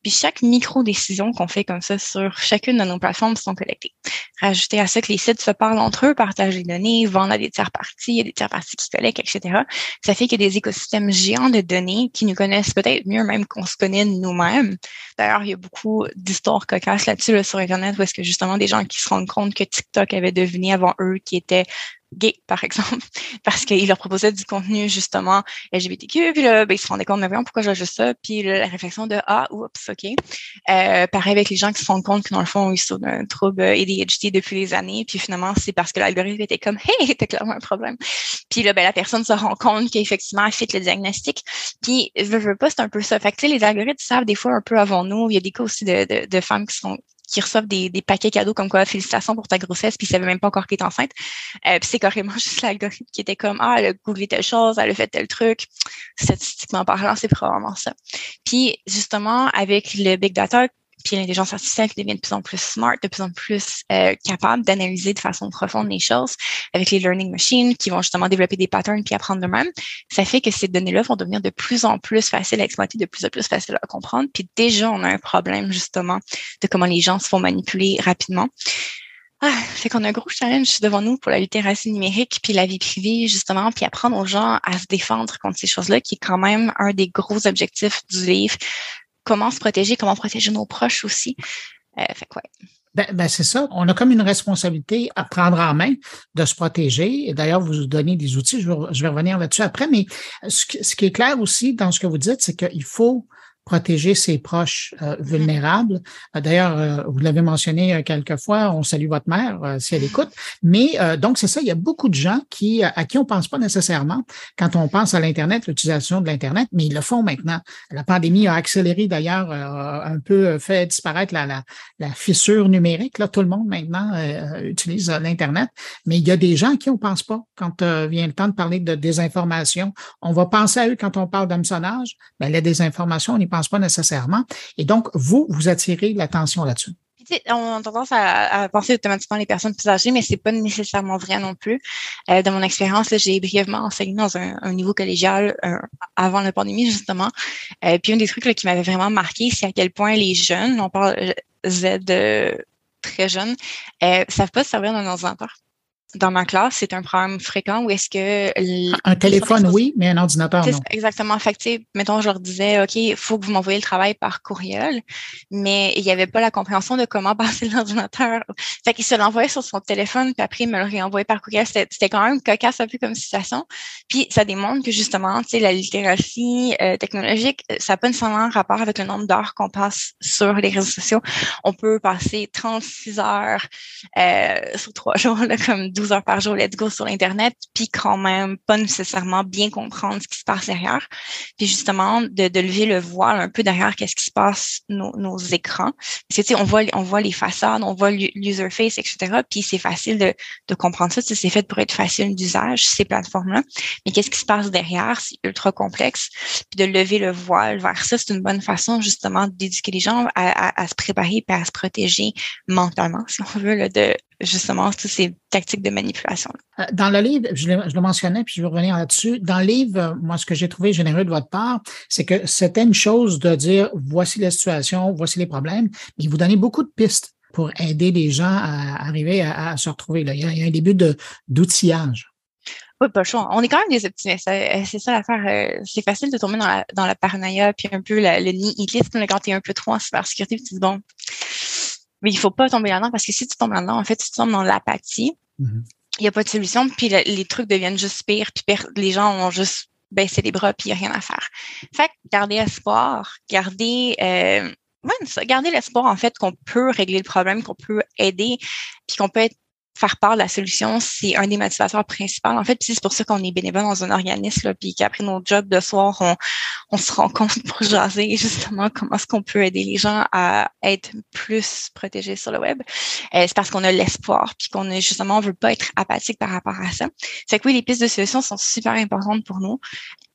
Puis chaque micro-décision qu'on fait comme ça sur chacune de nos plateformes sont collectées. Rajouter à ça que les sites se parlent entre eux, partagent les données, vendent à des tiers parties, il y a des tiers parties qui collectent, etc. Ça fait qu'il y a des écosystèmes géants de données qui nous connaissent peut-être mieux même qu'on se connaît nous-mêmes. D'ailleurs, il y a beaucoup d'histoires cocasses là-dessus là, sur Internet où est-ce que justement des gens qui se rendent compte que TikTok avait deviné avant eux qui étaient gays, par exemple, parce qu'il leur proposait du contenu justement LGBTQ, puis là, ben, ils se rendaient compte, mais voyons, pourquoi j'ai juste ça, puis là, la réflexion de « Ah, oups, OK ». Pareil avec les gens qui se rendent compte que dans le fond, ils sont d'un trouble ADHD depuis des années, puis finalement, c'est parce que l'algorithme était comme « Hey, t'as clairement un problème ». Puis là, ben, la personne se rend compte qu'effectivement, elle fit le diagnostic, puis je veux pas, c'est un peu ça. Fait que, tu sais, les algorithmes savent des fois un peu avant nous. Il y a des cas aussi de femmes qui reçoivent des paquets cadeaux comme quoi félicitations pour ta grossesse puis ils savaient même pas encore qu'elle est enceinte. Puis c'est carrément juste l'algorithme qui était comme elle a googlé telle chose, elle a fait tel truc. Statistiquement parlant, c'est probablement ça. Puis justement avec le big data puis l'intelligence artificielle qui devient de plus en plus smart, de plus en plus capable d'analyser de façon profonde les choses avec les learning machines qui vont justement développer des patterns puis apprendre d'eux-mêmes. Ça fait que ces données-là vont devenir de plus en plus faciles à exploiter, de plus en plus faciles à comprendre. Puis déjà, on a un problème justement de comment les gens se font manipuler rapidement. Fait qu'on a un gros challenge devant nous pour la littératie numérique puis la vie privée, justement, puis apprendre aux gens à se défendre contre ces choses-là, qui est quand même un des gros objectifs du livre. Comment se protéger, comment protéger nos proches aussi. Fait quoi. Ben, c'est ça. On a comme une responsabilité à prendre en main de se protéger. Et d'ailleurs, vous donnez des outils. Je vais revenir là-dessus après. Mais ce qui est clair aussi dans ce que vous dites, c'est qu'il faut protéger ses proches vulnérables. D'ailleurs, vous l'avez mentionné quelques fois, on salue votre mère si elle écoute. Mais donc, c'est ça, il y a beaucoup de gens à qui on pense pas nécessairement quand on pense à l'Internet, l'utilisation de l'Internet, mais ils le font maintenant. La pandémie a accéléré d'ailleurs un peu, fait disparaître la fissure numérique. Là, tout le monde maintenant utilise l'Internet, mais il y a des gens à qui on pense pas quand vient le temps de parler de désinformation. On va penser à eux quand on parle d'hameçonnage, ben la désinformation, on n'y pense pas nécessairement. Et donc, vous attirez l'attention là-dessus. On a tendance à penser automatiquement les personnes plus âgées, mais c'est pas nécessairement vrai non plus. Dans mon expérience, là, j'ai brièvement enseigné dans un niveau collégial avant la pandémie, justement. Puis un des trucs là, qui m'avait vraiment marqué, c'est à quel point les jeunes, on parle Z très jeunes, savent pas se servir d'un ordinateur. Dans ma classe, c'est un problème fréquent où est-ce que... Un téléphone, oui, mais un ordinateur, non. Exactement. Fait que, mettons, je leur disais, OK, il faut que vous m'envoyiez le travail par courriel, mais il n'y avait pas la compréhension de comment passer l'ordinateur. Fait qu'il se l'envoyait sur son téléphone, puis après, il me le réenvoyait par courriel. C'était quand même cocasse un peu comme situation. Puis ça démontre que, justement, tu sais, la littératie technologique, ça n'a pas nécessairement rapport avec le nombre d'heures qu'on passe sur les réseaux sociaux. On peut passer 36 heures sur 3 jours, là, comme 12 heures par jour, let's go sur Internet, puis quand même pas nécessairement bien comprendre ce qui se passe derrière. Puis justement, de lever le voile un peu derrière qu'est-ce qui se passe nos écrans. Parce que, tu sais, on voit les façades, on voit l'user face, etc. Puis c'est facile de comprendre ça. Tu sais, c'est fait pour être facile d'usage, ces plateformes-là. Mais qu'est-ce qui se passe derrière? C'est ultra complexe. Puis de lever le voile vers ça, c'est une bonne façon, justement, d'éduquer les gens à se préparer et à se protéger mentalement, si on veut, là, de justement toutes ces tactiques de manipulation. Dans le livre, je le mentionnais, puis je vais revenir là-dessus. Dans le livre, moi, ce que j'ai trouvé généreux de votre part, c'est que c'était une chose de dire voici la situation, voici les problèmes, mais vous donnez beaucoup de pistes pour aider les gens à arriver à se retrouver. Là. Il y a un début d'outillage. Oui, pas le choix. On est quand même des optimistes. C'est ça l'affaire. C'est facile de tomber dans la paranoïa, puis un peu le nihilisme quand tu es un peu trop en cybersécurité, puis tu dis bon. Mais il faut pas tomber là-dedans parce que si tu tombes là-dedans, en fait, tu tombes dans l'apathie. Il n'y a pas de solution, puis les trucs deviennent juste pires, puis les gens ont juste baissé les bras, puis il n'y a rien à faire. Fait que garder espoir, garder l'espoir, en fait, qu'on peut régler le problème, qu'on peut aider, puis qu'on peut faire part de la solution, c'est un des motivateurs principaux. En fait, puis c'est pour ça qu'on est bénévole dans un organisme, là, puis qu'après nos jobs de soir, on se rencontre pour jaser justement comment est-ce qu'on peut aider les gens à être plus protégés sur le web. C'est parce qu'on a l'espoir, puis qu'on est justement, on veut pas être apathique par rapport à ça. C'est que oui, les pistes de solutions sont super importantes pour nous.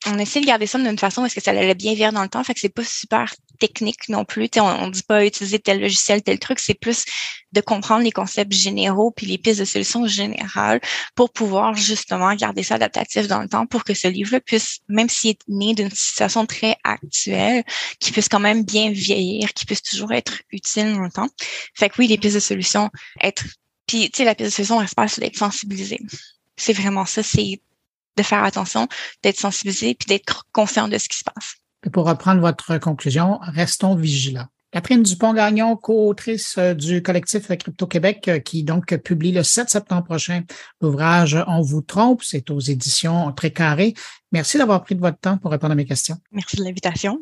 On essaie de garder ça d'une façon parce que ça allait bien vivre dans le temps, fait que c'est pas super technique non plus. On dit pas utiliser tel logiciel, tel truc, c'est plus de comprendre les concepts généraux puis les pistes de solutions générales pour pouvoir justement garder ça adaptatif dans le temps pour que ce livre-là puisse, même s'il est né d'une situation très actuelle, qu'il puisse quand même bien vieillir, qu'il puisse toujours être utile dans le temps. Fait que oui, les pistes de solutions, puis tu sais, la piste de solution, elle se passe d'être sensibilisé. C'est vraiment ça, c'est de faire attention, d'être sensibilisé puis d'être conscient de ce qui se passe. Et pour reprendre votre conclusion, restons vigilants. Catherine Dupont-Gagnon, co-autrice du collectif Crypto-Québec, qui donc publie le 7 septembre prochain l'ouvrage « On vous trompe », c'est aux éditions Très Carré. Merci d'avoir pris de votre temps pour répondre à mes questions. Merci de l'invitation.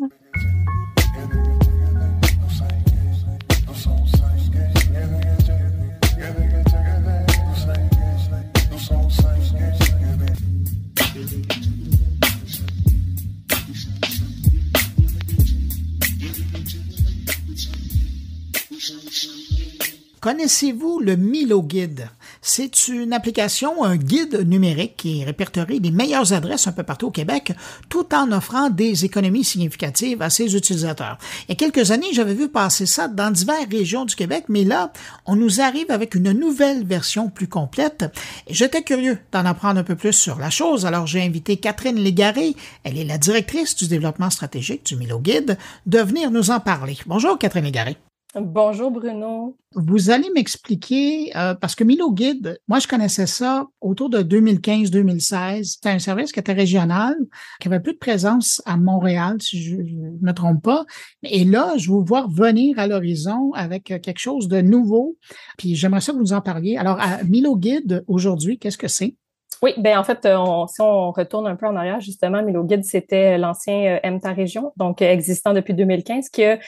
Connaissez-vous le Milo Guide? C'est une application, un guide numérique qui répertorie les meilleures adresses un peu partout au Québec, tout en offrant des économies significatives à ses utilisateurs. Il y a quelques années, j'avais vu passer ça dans diverses régions du Québec, mais là, on nous arrive avec une nouvelle version plus complète. Et j'étais curieux d'en apprendre un peu plus sur la chose, alors j'ai invité Catherine Légaré, elle est la directrice du développement stratégique du Milo Guide, de venir nous en parler. Bonjour Catherine Légaré. Bonjour Bruno. Vous allez m'expliquer, parce que Milo Guide, moi je connaissais ça autour de 2015-2016. C'était un service qui était régional, qui avait plus de présence à Montréal, si je ne me trompe pas. Et là, je vous vois revenir à l'horizon avec quelque chose de nouveau. Puis j'aimerais ça que vous nous en parliez. Alors, Milo Guide, aujourd'hui, qu'est-ce que c'est? Oui, en fait, si on retourne un peu en arrière, justement, Milo Guide, c'était l'ancien MTA Région, donc existant depuis 2015, qui a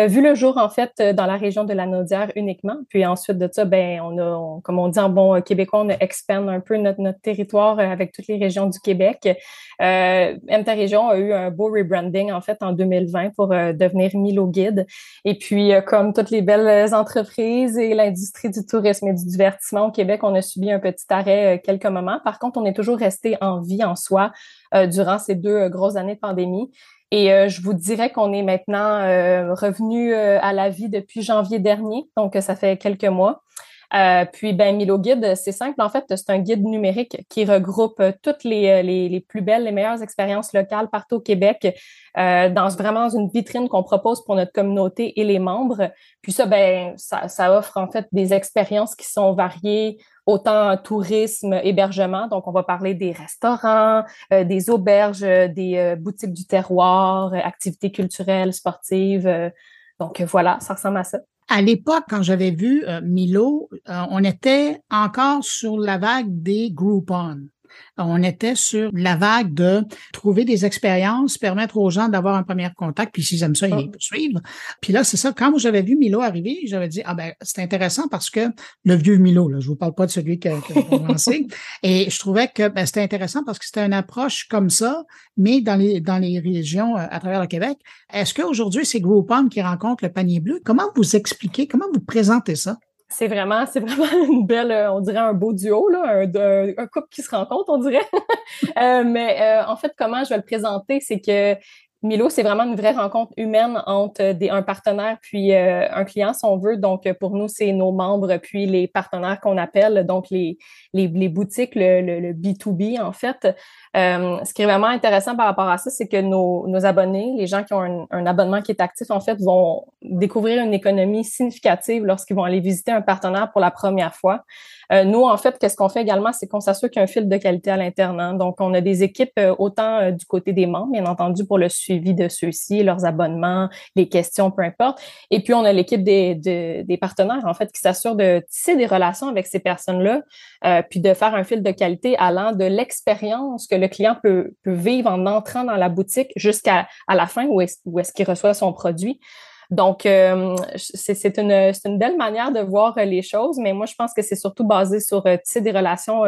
vu le jour, en fait, dans la région de la Naudière uniquement. Puis ensuite de ça, comme on dit en bon québécois, on a expand un peu notre territoire avec toutes les régions du Québec. MTA Région a eu un beau rebranding, en fait, en 2020 pour devenir Milo Guide. Et puis, comme toutes les belles entreprises et l'industrie du tourisme et du divertissement au Québec, on a subi un petit arrêt quelques moments. Par contre, on est toujours resté en vie en soi durant ces 2 grosses années de pandémie. Et je vous dirais qu'on est maintenant revenu à la vie depuis janvier dernier, donc ça fait quelques mois. Puis, Milo Guide, c'est simple. En fait, c'est un guide numérique qui regroupe toutes les plus belles, les meilleures expériences locales partout au Québec dans vraiment une vitrine qu'on propose pour notre communauté et les membres. Puis ça offre en fait des expériences qui sont variées, autant tourisme, hébergement. Donc, on va parler des restaurants, des auberges, des boutiques du terroir, activités culturelles, sportives. Donc, voilà, ça ressemble à ça. À l'époque, quand j'avais vu Milo, on était encore sur la vague des Groupon. On était sur la vague de trouver des expériences, permettre aux gens d'avoir un premier contact, puis s'ils aiment ça, ils les poursuivent. Puis là, c'est ça, quand j'avais vu Milo arriver, j'avais dit, c'est intéressant parce que le vieux Milo, là, je vous parle pas de celui qui a commencé, et je trouvais que c'était intéressant parce que c'était une approche comme ça, mais dans les régions à travers le Québec. Est-ce qu'aujourd'hui, c'est Groupon qui rencontre le panier bleu? Comment vous expliquez, comment vous présentez ça? C'est vraiment une belle, on dirait un beau duo, là, un couple qui se rencontre, on dirait. En fait, comment je vais le présenter, c'est que Milo, c'est vraiment une vraie rencontre humaine entre un partenaire puis un client, si on veut. Donc, pour nous, c'est nos membres puis les partenaires qu'on appelle, donc les boutiques, le B2B, en fait. Ce qui est vraiment intéressant par rapport à ça, c'est que nos abonnés, les gens qui ont un abonnement qui est actif, en fait, vont découvrir une économie significative lorsqu'ils vont aller visiter un partenaire pour la première fois. Nous, en fait, qu'est-ce qu'on fait également, c'est qu'on s'assure qu'il y a un fil de qualité à l'interne, hein. Donc, on a des équipes autant du côté des membres, bien entendu, pour le suivi de ceux-ci, leurs abonnements, les questions, peu importe. Et puis, on a l'équipe des partenaires, en fait, qui s'assure de tisser des relations avec ces personnes-là, puis de faire un fil de qualité allant de l'expérience que le client peut vivre en entrant dans la boutique jusqu'à la fin où est-ce qu'il reçoit son produit. Donc, c'est une belle manière de voir les choses, mais moi, je pense que c'est surtout basé sur tisser des relations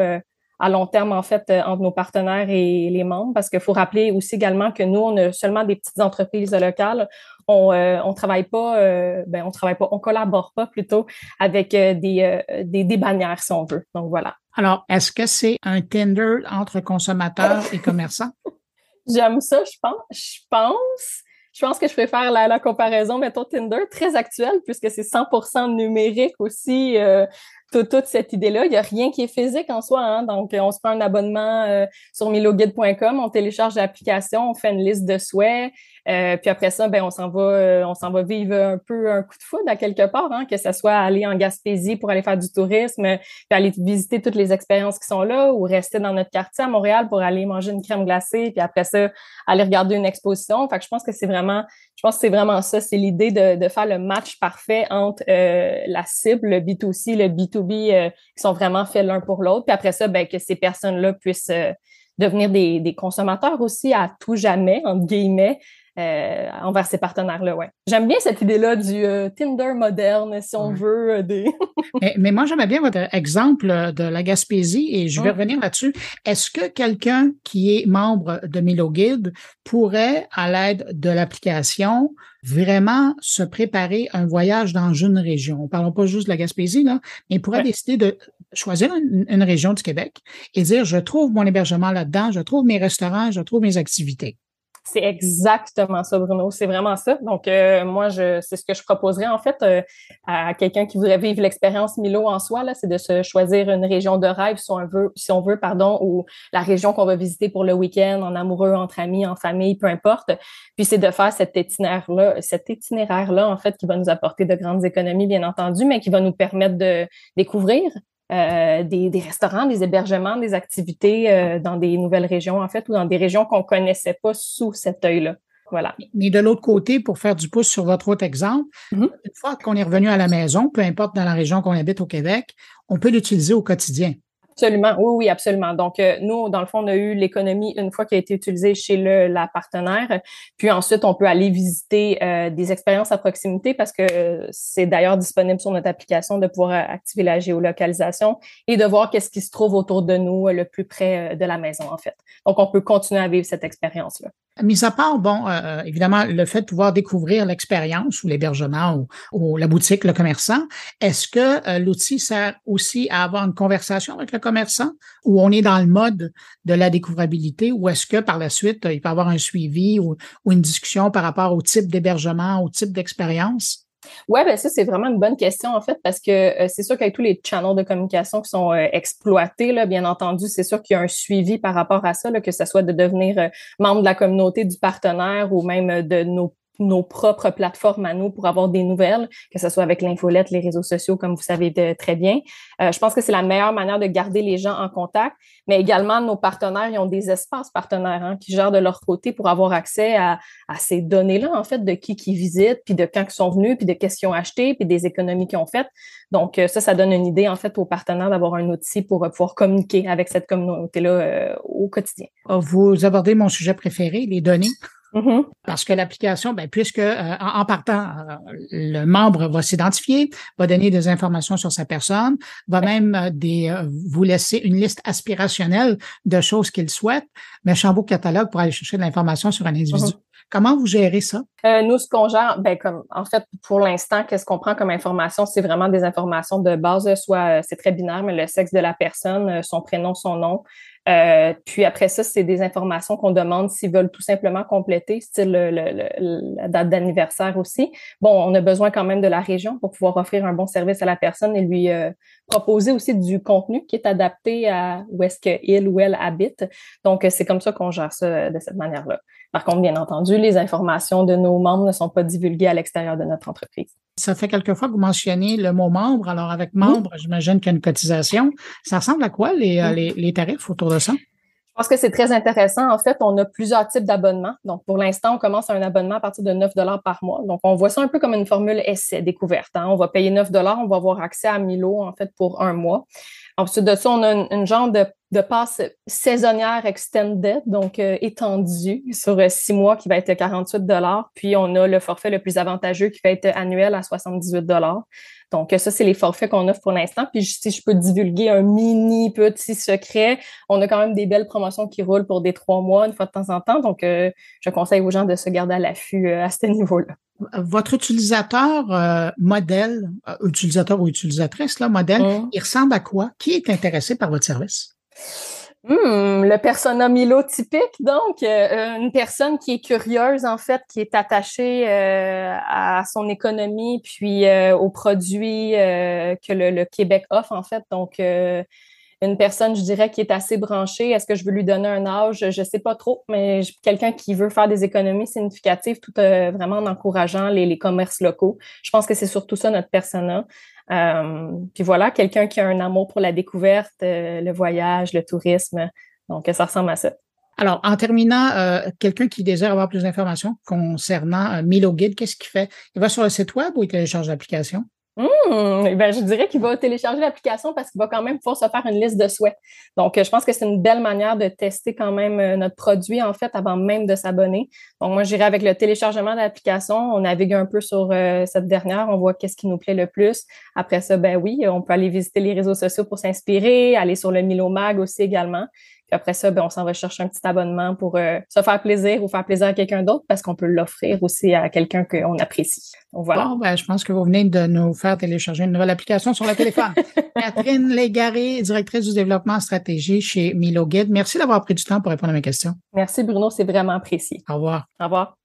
à long terme, en fait, entre nos partenaires et les membres, parce qu'il faut rappeler aussi également que nous, on a seulement des petites entreprises locales. On travaille pas, on collabore pas plutôt avec des bannières, si on veut. Donc, voilà. Alors, est-ce que c'est un Tinder entre consommateurs et commerçants? J'aime ça, je pense. Je pense que je préfère la comparaison, mettons, Tinder, très actuelle, puisque c'est 100% numérique aussi, toute cette idée-là. Il n'y a rien qui est physique en soi, hein? Donc, on se prend un abonnement sur miloguide.com, on télécharge l'application, on fait une liste de souhaits, puis après ça, on s'en va vivre un peu un coup de foudre à quelque part, hein? Que ce soit aller en Gaspésie pour aller faire du tourisme, puis aller visiter toutes les expériences qui sont là, ou rester dans notre quartier à Montréal pour aller manger une crème glacée, puis après ça, aller regarder une exposition. Fait que je pense que c'est vraiment ça, c'est l'idée de faire le match parfait entre la cible, le B2C, le B2B, qui sont vraiment faits l'un pour l'autre. Puis après ça, que ces personnes-là puissent devenir des consommateurs aussi à tout jamais, entre guillemets, envers ces partenaires-là, ouais. J'aime bien cette idée-là du Tinder moderne, si on veut. Mais moi, j'aimais bien votre exemple de la Gaspésie et je vais revenir là-dessus. Est-ce que quelqu'un qui est membre de Milo Guide pourrait, à l'aide de l'application, vraiment se préparer un voyage dans une région? On ne parle pas juste de la Gaspésie, là, mais il pourrait décider de choisir une région du Québec et dire, je trouve mon hébergement là-dedans, je trouve mes restaurants, je trouve mes activités. C'est exactement ça, Bruno. C'est vraiment ça. Donc, moi, c'est ce que je proposerais, en fait, à quelqu'un qui voudrait vivre l'expérience Milo en soi, là, c'est de se choisir une région de rêve, si on veut, ou la région qu'on va visiter pour le week-end, en amoureux, entre amis, en famille, peu importe. Puis, c'est de faire cet itinéraire-là, en fait, qui va nous apporter de grandes économies, bien entendu, mais qui va nous permettre de découvrir des restaurants, des hébergements, des activités dans des nouvelles régions, en fait, ou dans des régions qu'on connaissait pas sous cet œil-là. Voilà. Mais de l'autre côté, pour faire du pouce sur votre autre exemple, une fois qu'on est revenu à la maison, peu importe dans la région qu'on habite au Québec, on peut l'utiliser au quotidien. Absolument, oui, absolument. Donc, nous, dans le fond, on a eu l'économie une fois qui a été utilisée chez la partenaire. Puis ensuite, on peut aller visiter des expériences à proximité parce que c'est d'ailleurs disponible sur notre application de pouvoir activer la géolocalisation et de voir qu'est-ce qui se trouve autour de nous le plus près de la maison, en fait. Donc, on peut continuer à vivre cette expérience-là. Mis à part, évidemment, le fait de pouvoir découvrir l'expérience ou l'hébergement ou la boutique, le commerçant, est-ce que l'outil sert aussi à avoir une conversation avec le commerçant ou on est dans le mode de la découvrabilité ou est-ce que par la suite, il peut y avoir un suivi ou une discussion par rapport au type d'hébergement, au type d'expérience? Oui, ben ça, c'est vraiment une bonne question, en fait, parce que c'est sûr qu'avec tous les channels de communication qui sont exploités, là, bien entendu, c'est sûr qu'il y a un suivi par rapport à ça, là, que ce soit de devenir membre de la communauté du partenaire ou même de nos propres plateformes à nous pour avoir des nouvelles, que ce soit avec l'infolette, les réseaux sociaux, comme vous savez très bien. Je pense que c'est la meilleure manière de garder les gens en contact, mais également nos partenaires, ils ont des espaces partenaires qui gèrent de leur côté pour avoir accès à ces données-là, en fait, de qui visitent, puis de quand ils sont venus, puis de qu'est-ce qu'ils ont acheté, puis des économies qu'ils ont faites. Donc, ça donne une idée, en fait, aux partenaires d'avoir un outil pour pouvoir communiquer avec cette communauté-là au quotidien. Vous abordez mon sujet préféré, les données. Mm-hmm. Parce que l'application, puisque en partant, le membre va s'identifier, va donner des informations sur sa personne, va même vous laisser une liste aspirationnelle de choses qu'il souhaite, mais chambeau catalogue pour aller chercher de l'information sur un individu. Mm-hmm. Comment vous gérez ça? Nous, ce qu'on gère, en fait, pour l'instant, qu'est-ce qu'on prend comme information? C'est vraiment des informations de base, soit c'est très binaire, mais le sexe de la personne, son prénom, son nom. Puis après ça, c'est des informations qu'on demande s'ils veulent tout simplement compléter, style la date d'anniversaire aussi. Bon, on a besoin quand même de la région pour pouvoir offrir un bon service à la personne et lui proposer aussi du contenu qui est adapté à où est-ce qu'il ou elle habite. Donc, c'est comme ça qu'on gère ça de cette manière-là. Par contre, bien entendu, les informations de nos membres ne sont pas divulguées à l'extérieur de notre entreprise. Ça fait quelques fois que vous mentionnez le mot membre. Alors, avec membre, j'imagine qu'il y a une cotisation. Ça ressemble à quoi les tarifs autour de ça? Je pense que c'est très intéressant. En fait, on a plusieurs types d'abonnements. Donc, pour l'instant, on commence un abonnement à partir de 9 $ par mois. Donc, on voit ça un peu comme une formule essai découverte. On va payer 9 $, on va avoir accès à Milo, en fait, pour un mois. Ensuite de ça, on a une genre de passe saisonnière extended, donc étendue sur 6 mois qui va être 48 $. Puis, on a le forfait le plus avantageux qui va être annuel à 78 $. Donc, ça, c'est les forfaits qu'on offre pour l'instant. Puis, si je peux divulguer un mini petit secret, on a quand même des belles promotions qui roulent pour des 3 mois, une fois de temps en temps. Donc, je conseille aux gens de se garder à l'affût à ce niveau-là. Votre utilisateur modèle, utilisateur ou utilisatrice, là, modèle, il ressemble à quoi? Qui est intéressé par votre service? Le persona Milo typique, donc une personne qui est curieuse, en fait, qui est attachée à son économie, puis aux produits que le Québec offre, en fait. Donc, une personne, je dirais, qui est assez branchée. Est-ce que je veux lui donner un âge? Je sais pas trop, mais quelqu'un qui veut faire des économies significatives tout vraiment en encourageant les commerces locaux. Je pense que c'est surtout ça notre persona. Puis voilà, quelqu'un qui a un amour pour la découverte, le voyage, le tourisme. Donc, ça ressemble à ça. Alors, en terminant, quelqu'un qui désire avoir plus d'informations concernant Milo Guide, qu'est-ce qu'il fait? Il va sur le site web ou il télécharge l'application? Je dirais qu'il va télécharger l'application parce qu'il va quand même pouvoir se faire une liste de souhaits. Donc, je pense que c'est une belle manière de tester quand même notre produit, en fait, avant même de s'abonner. Donc, moi, j'irai avec le téléchargement de l'application. On navigue un peu sur cette dernière. On voit qu'est-ce qui nous plaît le plus. Après ça, oui, on peut aller visiter les réseaux sociaux pour s'inspirer, aller sur le Milo Mag aussi également. Puis après ça, on s'en va chercher un petit abonnement pour se faire plaisir ou faire plaisir à quelqu'un d'autre parce qu'on peut l'offrir aussi à quelqu'un qu'on apprécie. Donc, voilà. Bon, je pense que vous venez de nous faire télécharger une nouvelle application sur le téléphone. Catherine Légaré, directrice du développement stratégie chez Milo Guide. Merci d'avoir pris du temps pour répondre à mes questions. Merci Bruno, c'est vraiment apprécié. Au revoir. Au revoir.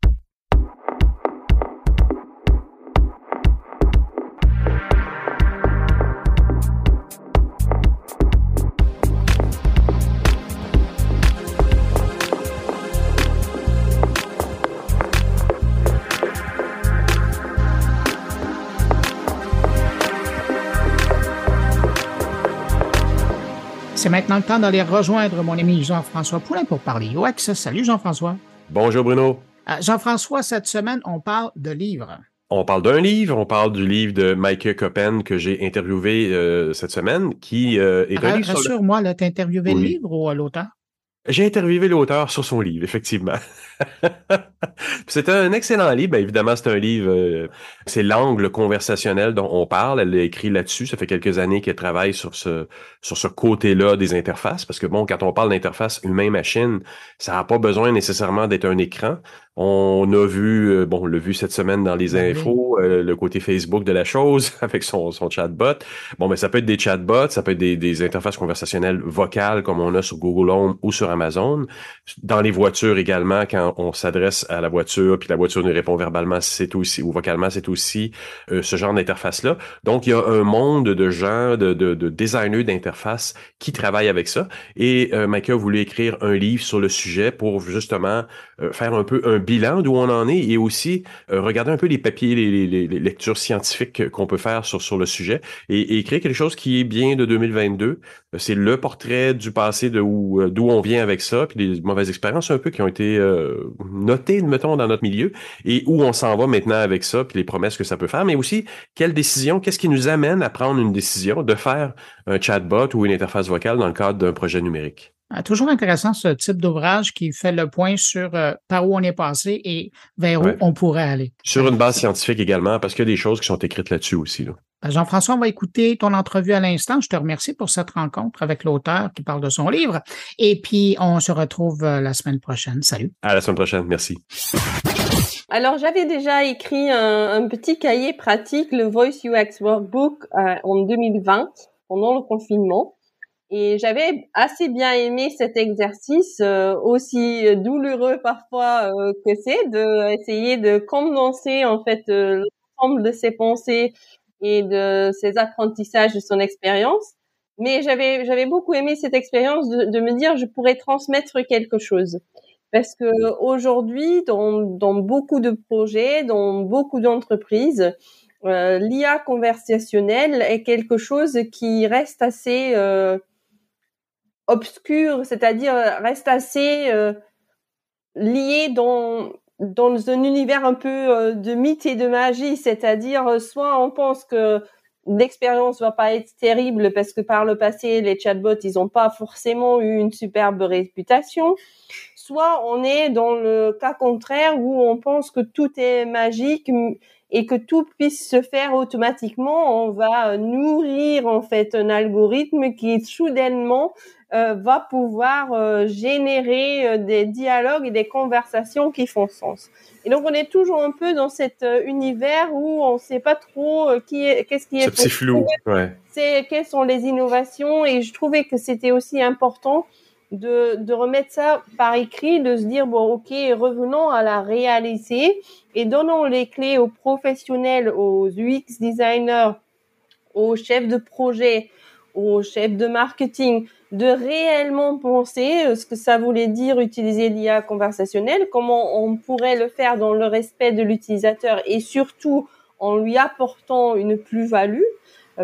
C'est maintenant le temps d'aller rejoindre mon ami Jean-François Poulin pour parler UX. Salut Jean-François. Bonjour Bruno. Jean-François, cette semaine, on parle de livres. On parle d'un livre, on parle du livre de Meike Coppen que j'ai interviewé cette semaine, qui est un livre... Rassure-moi, t'as interviewé le livre ou l'auteur? J'ai interviewé l'auteur sur son livre, effectivement. C'est un excellent livre. Bien, évidemment, c'est un livre, c'est l'angle conversationnel dont on parle. Elle l'a écrit là-dessus. Ça fait quelques années qu'elle travaille sur ce côté-là des interfaces. Parce que bon, quand on parle d'interface humain-machine, ça n'a pas besoin nécessairement d'être un écran. On a vu, on l'a vu cette semaine dans les infos, le côté Facebook de la chose avec son chatbot. Bon, mais ça peut être des chatbots, ça peut être des interfaces conversationnelles vocales comme on a sur Google Home ou sur Amazon. Dans les voitures également, quand on s'adresse à la voiture puis la voiture nous répond verbalement, c'est aussi, ou vocalement, c'est aussi ce genre d'interface-là. Donc, il y a un monde de gens, de designers d'interface qui travaillent avec ça. Et Micah a voulu écrire un livre sur le sujet pour justement faire un peu un bilan d'où on en est et aussi regarder un peu les papiers, les lectures scientifiques qu'on peut faire sur le sujet et écrire quelque chose qui est bien de 2022. C'est le portrait du passé d'où on vient avec ça, puis les mauvaises expériences un peu qui ont été notées, mettons, dans notre milieu, et où on s'en va maintenant avec ça, puis les promesses que ça peut faire, mais aussi quelle décision, qu'est-ce qui nous amène à prendre une décision de faire un chatbot ou une interface vocale dans le cadre d'un projet numérique. Toujours intéressant ce type d'ouvrage qui fait le point sur par où on est passé et vers où on pourrait aller. Sur une base scientifique également, parce qu'il y a des choses qui sont écrites là-dessus aussi. Là. Jean-François, on va écouter ton entrevue à l'instant. Je te remercie pour cette rencontre avec l'auteur qui parle de son livre. Et puis, on se retrouve la semaine prochaine. Salut. À la semaine prochaine. Merci. Alors, j'avais déjà écrit un petit cahier pratique, le Voice UX Workbook, en 2020, pendant le confinement. Et j'avais assez bien aimé cet exercice, aussi douloureux parfois que c'est, de essayer de condenser en fait l'ensemble de ses pensées et de ses apprentissages, de son expérience. Mais j'avais beaucoup aimé cette expérience de me dire je pourrais transmettre quelque chose. Parce que aujourd'hui, dans beaucoup de projets, dans beaucoup d'entreprises, l'IA conversationnelle est quelque chose qui reste assez obscur, c'est-à-dire reste assez lié dans un univers un peu de mythe et de magie, c'est-à-dire soit on pense que l'expérience va pas être terrible parce que par le passé les chatbots ils ont pas forcément eu une superbe réputation, soit on est dans le cas contraire où on pense que tout est magique et que tout puisse se faire automatiquement. On va nourrir en fait un algorithme qui soudainement va pouvoir générer des dialogues et des conversations qui font sens. Et donc on est toujours un peu dans cet univers où on ne sait pas trop qu'est-ce qui est possible. C'est flou. Ouais. Quelles sont les innovations, et je trouvais que c'était aussi important de remettre ça par écrit, de se dire bon ok, revenons à la réalité et donnons les clés aux professionnels, aux UX designers, aux chefs de projet, aux chefs de marketing, de réellement penser ce que ça voulait dire utiliser l'IA conversationnelle, comment on pourrait le faire dans le respect de l'utilisateur et surtout en lui apportant une plus-value,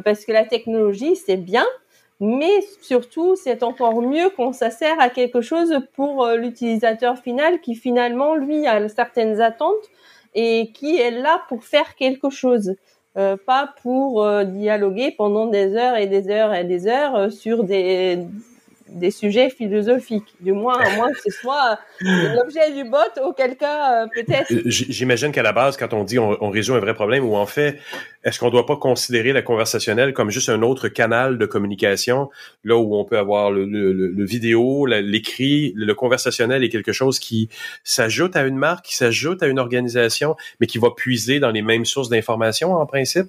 parce que la technologie c'est bien, mais surtout c'est encore mieux quand ça sert à quelque chose pour l'utilisateur final qui finalement lui a certaines attentes et qui est là pour faire quelque chose. Pas pour dialoguer pendant des heures et des heures et des heures sur des sujets philosophiques. Du moins, à moins que ce soit l'objet du bot, auquel cas, peut-être. J'imagine qu'à la base, quand on dit on résout un vrai problème, ou en fait, est-ce qu'on ne doit pas considérer la conversationnelle comme juste un autre canal de communication, là où on peut avoir le vidéo, l'écrit, le conversationnel est quelque chose qui s'ajoute à une marque, qui s'ajoute à une organisation, mais qui va puiser dans les mêmes sources d'informations en principe?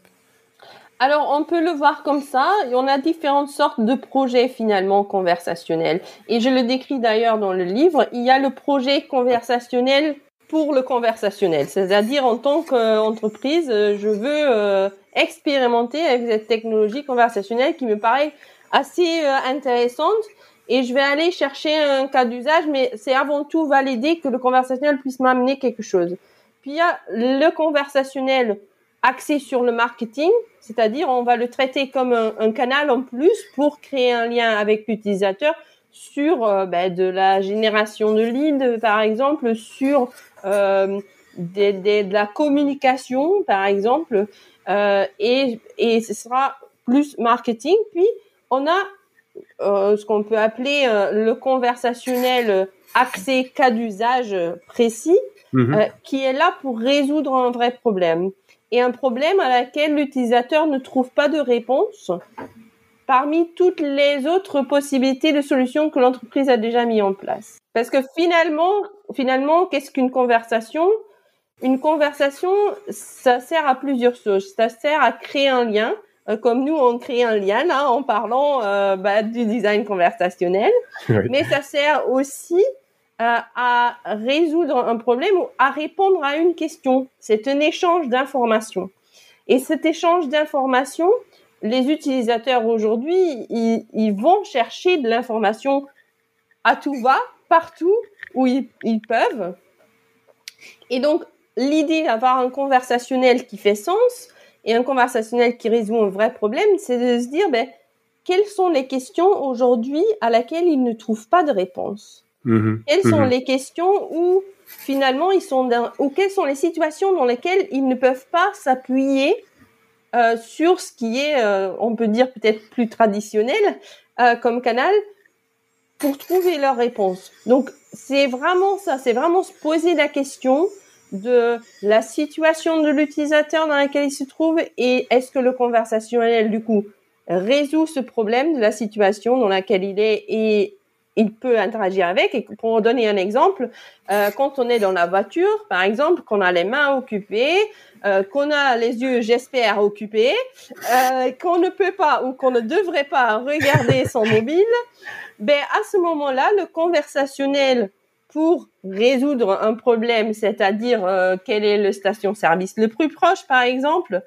Alors, on peut le voir comme ça. On a différentes sortes de projets finalement conversationnels. Et je le décris d'ailleurs dans le livre. Il y a le projet conversationnel pour le conversationnel. C'est-à-dire, en tant qu'entreprise, je veux expérimenter avec cette technologie conversationnelle qui me paraît assez intéressante. Et je vais aller chercher un cas d'usage, mais c'est avant tout valider que le conversationnel puisse m'amener quelque chose. Puis, il y a le conversationnel axé sur le marketing, c'est-à-dire on va le traiter comme un canal en plus pour créer un lien avec l'utilisateur sur de la génération de leads, par exemple, sur de la communication, par exemple, et ce sera plus marketing. Puis on a ce qu'on peut appeler le conversationnel axé cas d'usage précis, qui est là pour résoudre un vrai problème. Et un problème à laquelle l'utilisateur ne trouve pas de réponse parmi toutes les autres possibilités de solutions que l'entreprise a déjà mis en place. Parce que finalement, qu'est-ce qu'une conversation ? Une conversation, ça sert à plusieurs choses. Ça sert à créer un lien, comme nous, on crée un lien là en parlant du design conversationnel. Oui. Mais ça sert aussi à résoudre un problème ou à répondre à une question. C'est un échange d'informations. Et cet échange d'informations, les utilisateurs aujourd'hui, ils vont chercher de l'information à tout va, partout où ils peuvent. Et donc, l'idée d'avoir un conversationnel qui fait sens et un conversationnel qui résout un vrai problème, c'est de se dire, quelles sont les questions aujourd'hui à laquelle ils ne trouvent pas de réponse ? Quelles sont les questions où finalement ou quelles sont les situations dans lesquelles ils ne peuvent pas s'appuyer sur ce qui est, on peut dire peut-être plus traditionnel comme canal pour trouver leur réponse. Donc c'est vraiment ça, c'est vraiment se poser la question de la situation de l'utilisateur dans laquelle il se trouve et est-ce que le conversationnel du coup résout ce problème de la situation dans laquelle il est et il peut interagir avec. Et pour donner un exemple, quand on est dans la voiture, par exemple, qu'on a les mains occupées, qu'on a les yeux, j'espère, occupés, qu'on ne peut pas ou qu'on ne devrait pas regarder son mobile, à ce moment-là, le conversationnel pour résoudre un problème, c'est-à-dire quelle est le station-service le plus proche, par exemple,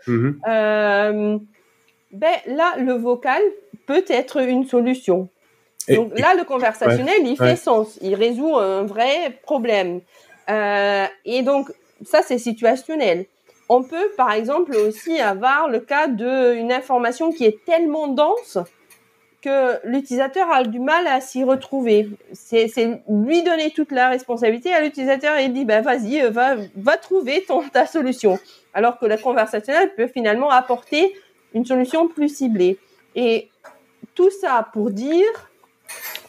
là, le vocal peut être une solution. Donc là, le conversationnel, il fait sens, il résout un vrai problème. Et donc, ça, c'est situationnel. On peut, par exemple, aussi avoir le cas d'une information qui est tellement dense que l'utilisateur a du mal à s'y retrouver. C'est lui donner toute la responsabilité à l'utilisateur et il dit, vas-y, va trouver ta solution. Alors que le conversationnel peut finalement apporter une solution plus ciblée. Et tout ça pour dire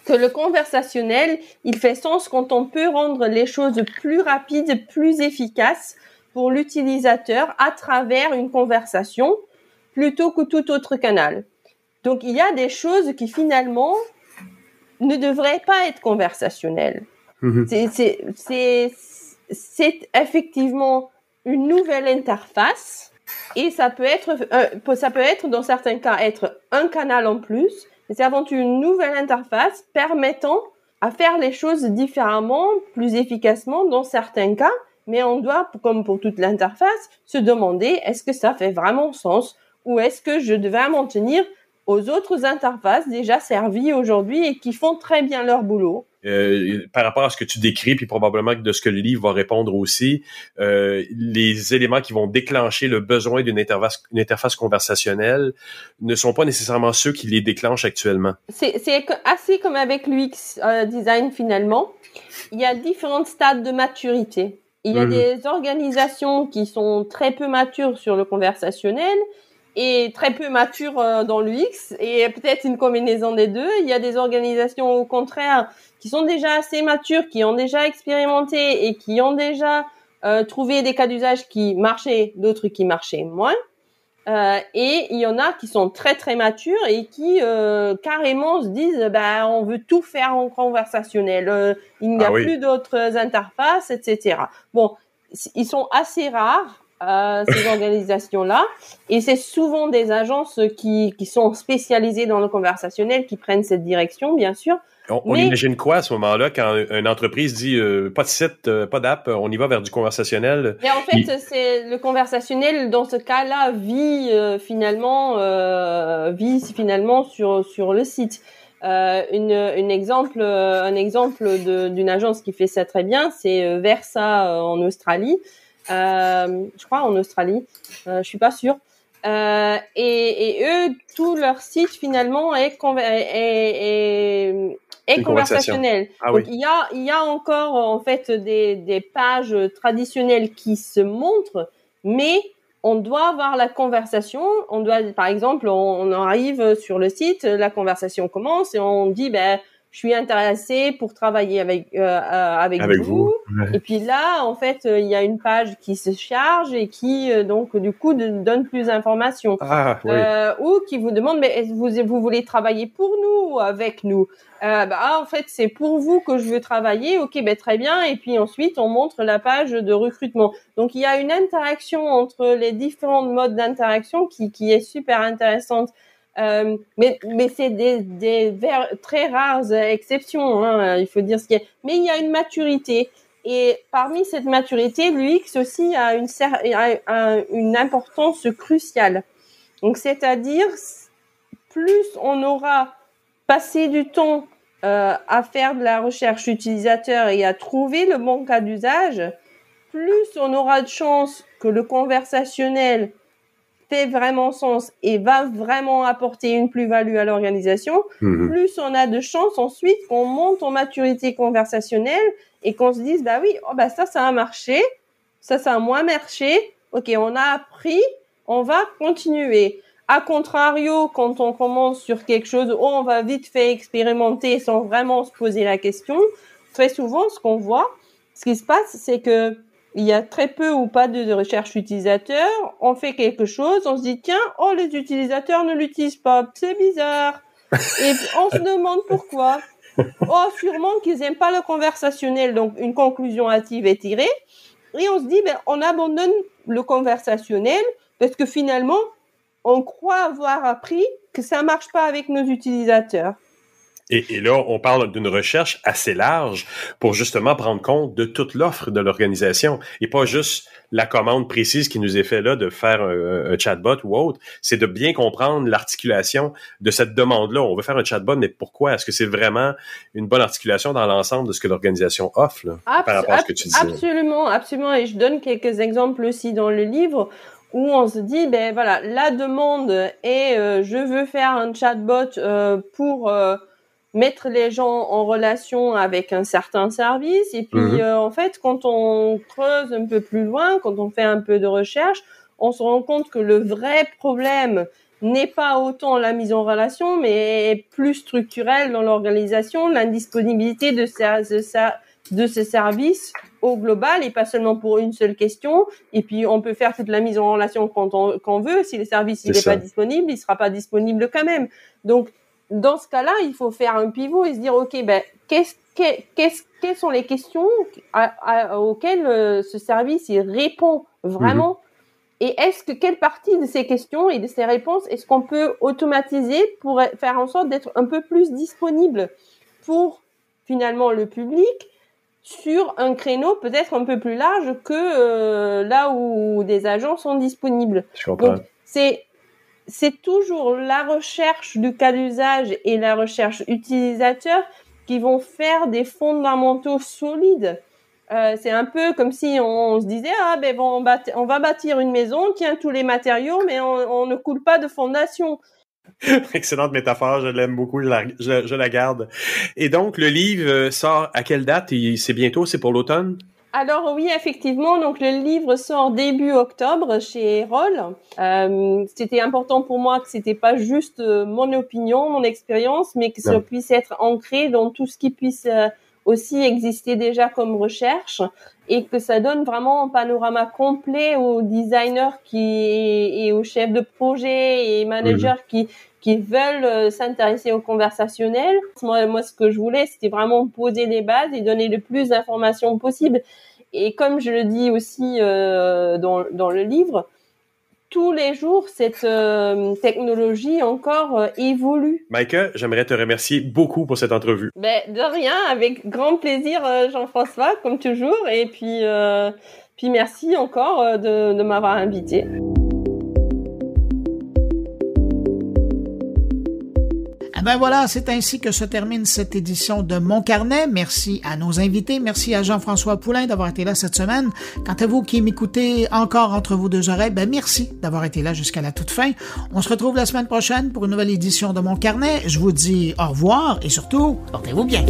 que le conversationnel, il fait sens quand on peut rendre les choses plus rapides, plus efficaces pour l'utilisateur à travers une conversation plutôt que tout autre canal. Donc, il y a des choses qui finalement ne devraient pas être conversationnelles. C'est effectivement une nouvelle interface et ça peut être dans certains cas être un canal en plus. C'est avant tout une nouvelle interface permettant à faire les choses différemment, plus efficacement dans certains cas, mais on doit, comme pour toute l'interface, se demander est-ce que ça fait vraiment sens ou est-ce que je devais m'en tenir aux autres interfaces déjà servies aujourd'hui et qui font très bien leur boulot. Par rapport à ce que tu décris, puis probablement de ce que le livre va répondre aussi, les éléments qui vont déclencher le besoin d'une interface conversationnelle ne sont pas nécessairement ceux qui les déclenchent actuellement. C'est assez comme avec l'UX design finalement. Il y a différents stades de maturité. Il y a des organisations qui sont très peu matures sur le conversationnel et très peu matures dans l'UX et peut-être une combinaison des deux. Il y a des organisations au contraire qui sont déjà assez matures, qui ont déjà expérimenté et qui ont déjà trouvé des cas d'usage qui marchaient, d'autres qui marchaient moins. Et il y en a qui sont très très matures et qui carrément se disent on veut tout faire en conversationnel, il n'y a plus d'autres interfaces, etc. Bon, ils sont assez rares ces organisations-là et c'est souvent des agences qui sont spécialisées dans le conversationnel qui prennent cette direction, bien sûr. On imagine quoi à ce moment-là quand une entreprise dit pas de site, pas d'app, on y va vers du conversationnel? Mais en fait, c'est le conversationnel dans ce cas-là vit finalement sur le site. Un exemple d'une agence qui fait ça très bien, c'est Versa en Australie. Je crois en Australie, je suis pas sûre. Et eux, tout leur site finalement est conversationnel. Donc il y a encore en fait des pages traditionnelles qui se montrent, mais on doit avoir la conversation. On doit, par exemple, on arrive sur le site, la conversation commence et on dit, je suis intéressée pour travailler avec vous. Ouais. Et puis là, en fait, il y a une page qui se charge et qui, donc, du coup, donne plus d'informations. Ah, oui. Ou qui vous demande, mais est-ce que vous voulez travailler pour nous ou avec nous? En fait, c'est pour vous que je veux travailler. Ok, très bien. Et puis ensuite, on montre la page de recrutement. Donc, il y a une interaction entre les différents modes d'interaction qui est super intéressante. Mais c'est des très rares exceptions, hein, il faut dire ce qu'il y a. Mais il y a une maturité. Et parmi cette maturité, l'UX aussi a une importance cruciale. Donc, c'est-à-dire, plus on aura passé du temps à faire de la recherche utilisateur et à trouver le bon cas d'usage, plus on aura de chances que le conversationnel fait vraiment sens et va vraiment apporter une plus-value à l'organisation, plus on a de chances ensuite qu'on monte en maturité conversationnelle et qu'on se dise, ça a marché, ça a moins marché, ok, on a appris, on va continuer. A contrario, quand on commence sur quelque chose où on va vite fait expérimenter sans vraiment se poser la question, très souvent, ce qui se passe, c'est que il y a très peu ou pas de recherche utilisateur. On fait quelque chose, on se dit, tiens, les utilisateurs ne l'utilisent pas. C'est bizarre. Et on se demande pourquoi. Sûrement qu'ils aiment pas le conversationnel. Donc, une conclusion hâtive est tirée. Et on se dit, on abandonne le conversationnel parce que finalement, on croit avoir appris que ça marche pas avec nos utilisateurs. Et là, on parle d'une recherche assez large pour justement prendre compte de toute l'offre de l'organisation et pas juste la commande précise qui nous est faite là de faire un chatbot ou autre. C'est de bien comprendre l'articulation de cette demande-là. On veut faire un chatbot, mais pourquoi? Est-ce que c'est vraiment une bonne articulation dans l'ensemble de ce que l'organisation offre là, par rapport à ce que tu disais? Absolument, absolument. Et je donne quelques exemples aussi dans le livre où on se dit, la demande est je veux faire un chatbot pour mettre les gens en relation avec un certain service. Et puis, en fait, quand on creuse un peu plus loin, quand on fait un peu de recherche, on se rend compte que le vrai problème n'est pas autant la mise en relation, mais plus structurel dans l'organisation, l'indisponibilité de ce service au global et pas seulement pour une seule question. Et puis, on peut faire toute la mise en relation quand on veut. Si le service n'est pas disponible, il sera pas disponible quand même. Donc, dans ce cas-là, il faut faire un pivot et se dire, ok, quelles sont les questions auxquelles ce service il répond vraiment, et quelle partie de ces questions et de ces réponses est-ce qu'on peut automatiser pour faire en sorte d'être un peu plus disponible pour finalement le public sur un créneau peut-être un peu plus large que là où des agents sont disponibles. Je comprends. Donc, c'est toujours la recherche du cas d'usage et la recherche utilisateur qui vont faire des fondamentaux solides. C'est un peu comme si on se disait, on va bâtir une maison, tiens, tous les matériaux, mais on ne coule pas de fondation. Excellente métaphore, je l'aime beaucoup, je la garde. Et donc, le livre sort à quelle date? C'est bientôt, c'est pour l'automne? Alors oui, effectivement, donc le livre sort début octobre chez Erol. C'était important pour moi que c'était pas juste mon opinion, mon expérience, mais que ça puisse être ancré dans tout ce qui puisse aussi exister déjà comme recherche et que ça donne vraiment un panorama complet aux designers et aux chefs de projet et managers qui veulent s'intéresser au conversationnel. Moi, ce que je voulais, c'était vraiment poser les bases et donner le plus d'informations possible. Et comme je le dis aussi dans le livre, tous les jours, cette technologie encore évolue. Maïka, j'aimerais te remercier beaucoup pour cette entrevue. De rien, avec grand plaisir, Jean-François, comme toujours. Et puis merci encore de m'avoir invité. Voilà, c'est ainsi que se termine cette édition de Mon Carnet. Merci à nos invités. Merci à Jean-François Poulain d'avoir été là cette semaine. Quant à vous qui m'écoutez encore entre vos deux oreilles, merci d'avoir été là jusqu'à la toute fin. On se retrouve la semaine prochaine pour une nouvelle édition de Mon Carnet. Je vous dis au revoir et surtout, portez-vous bien.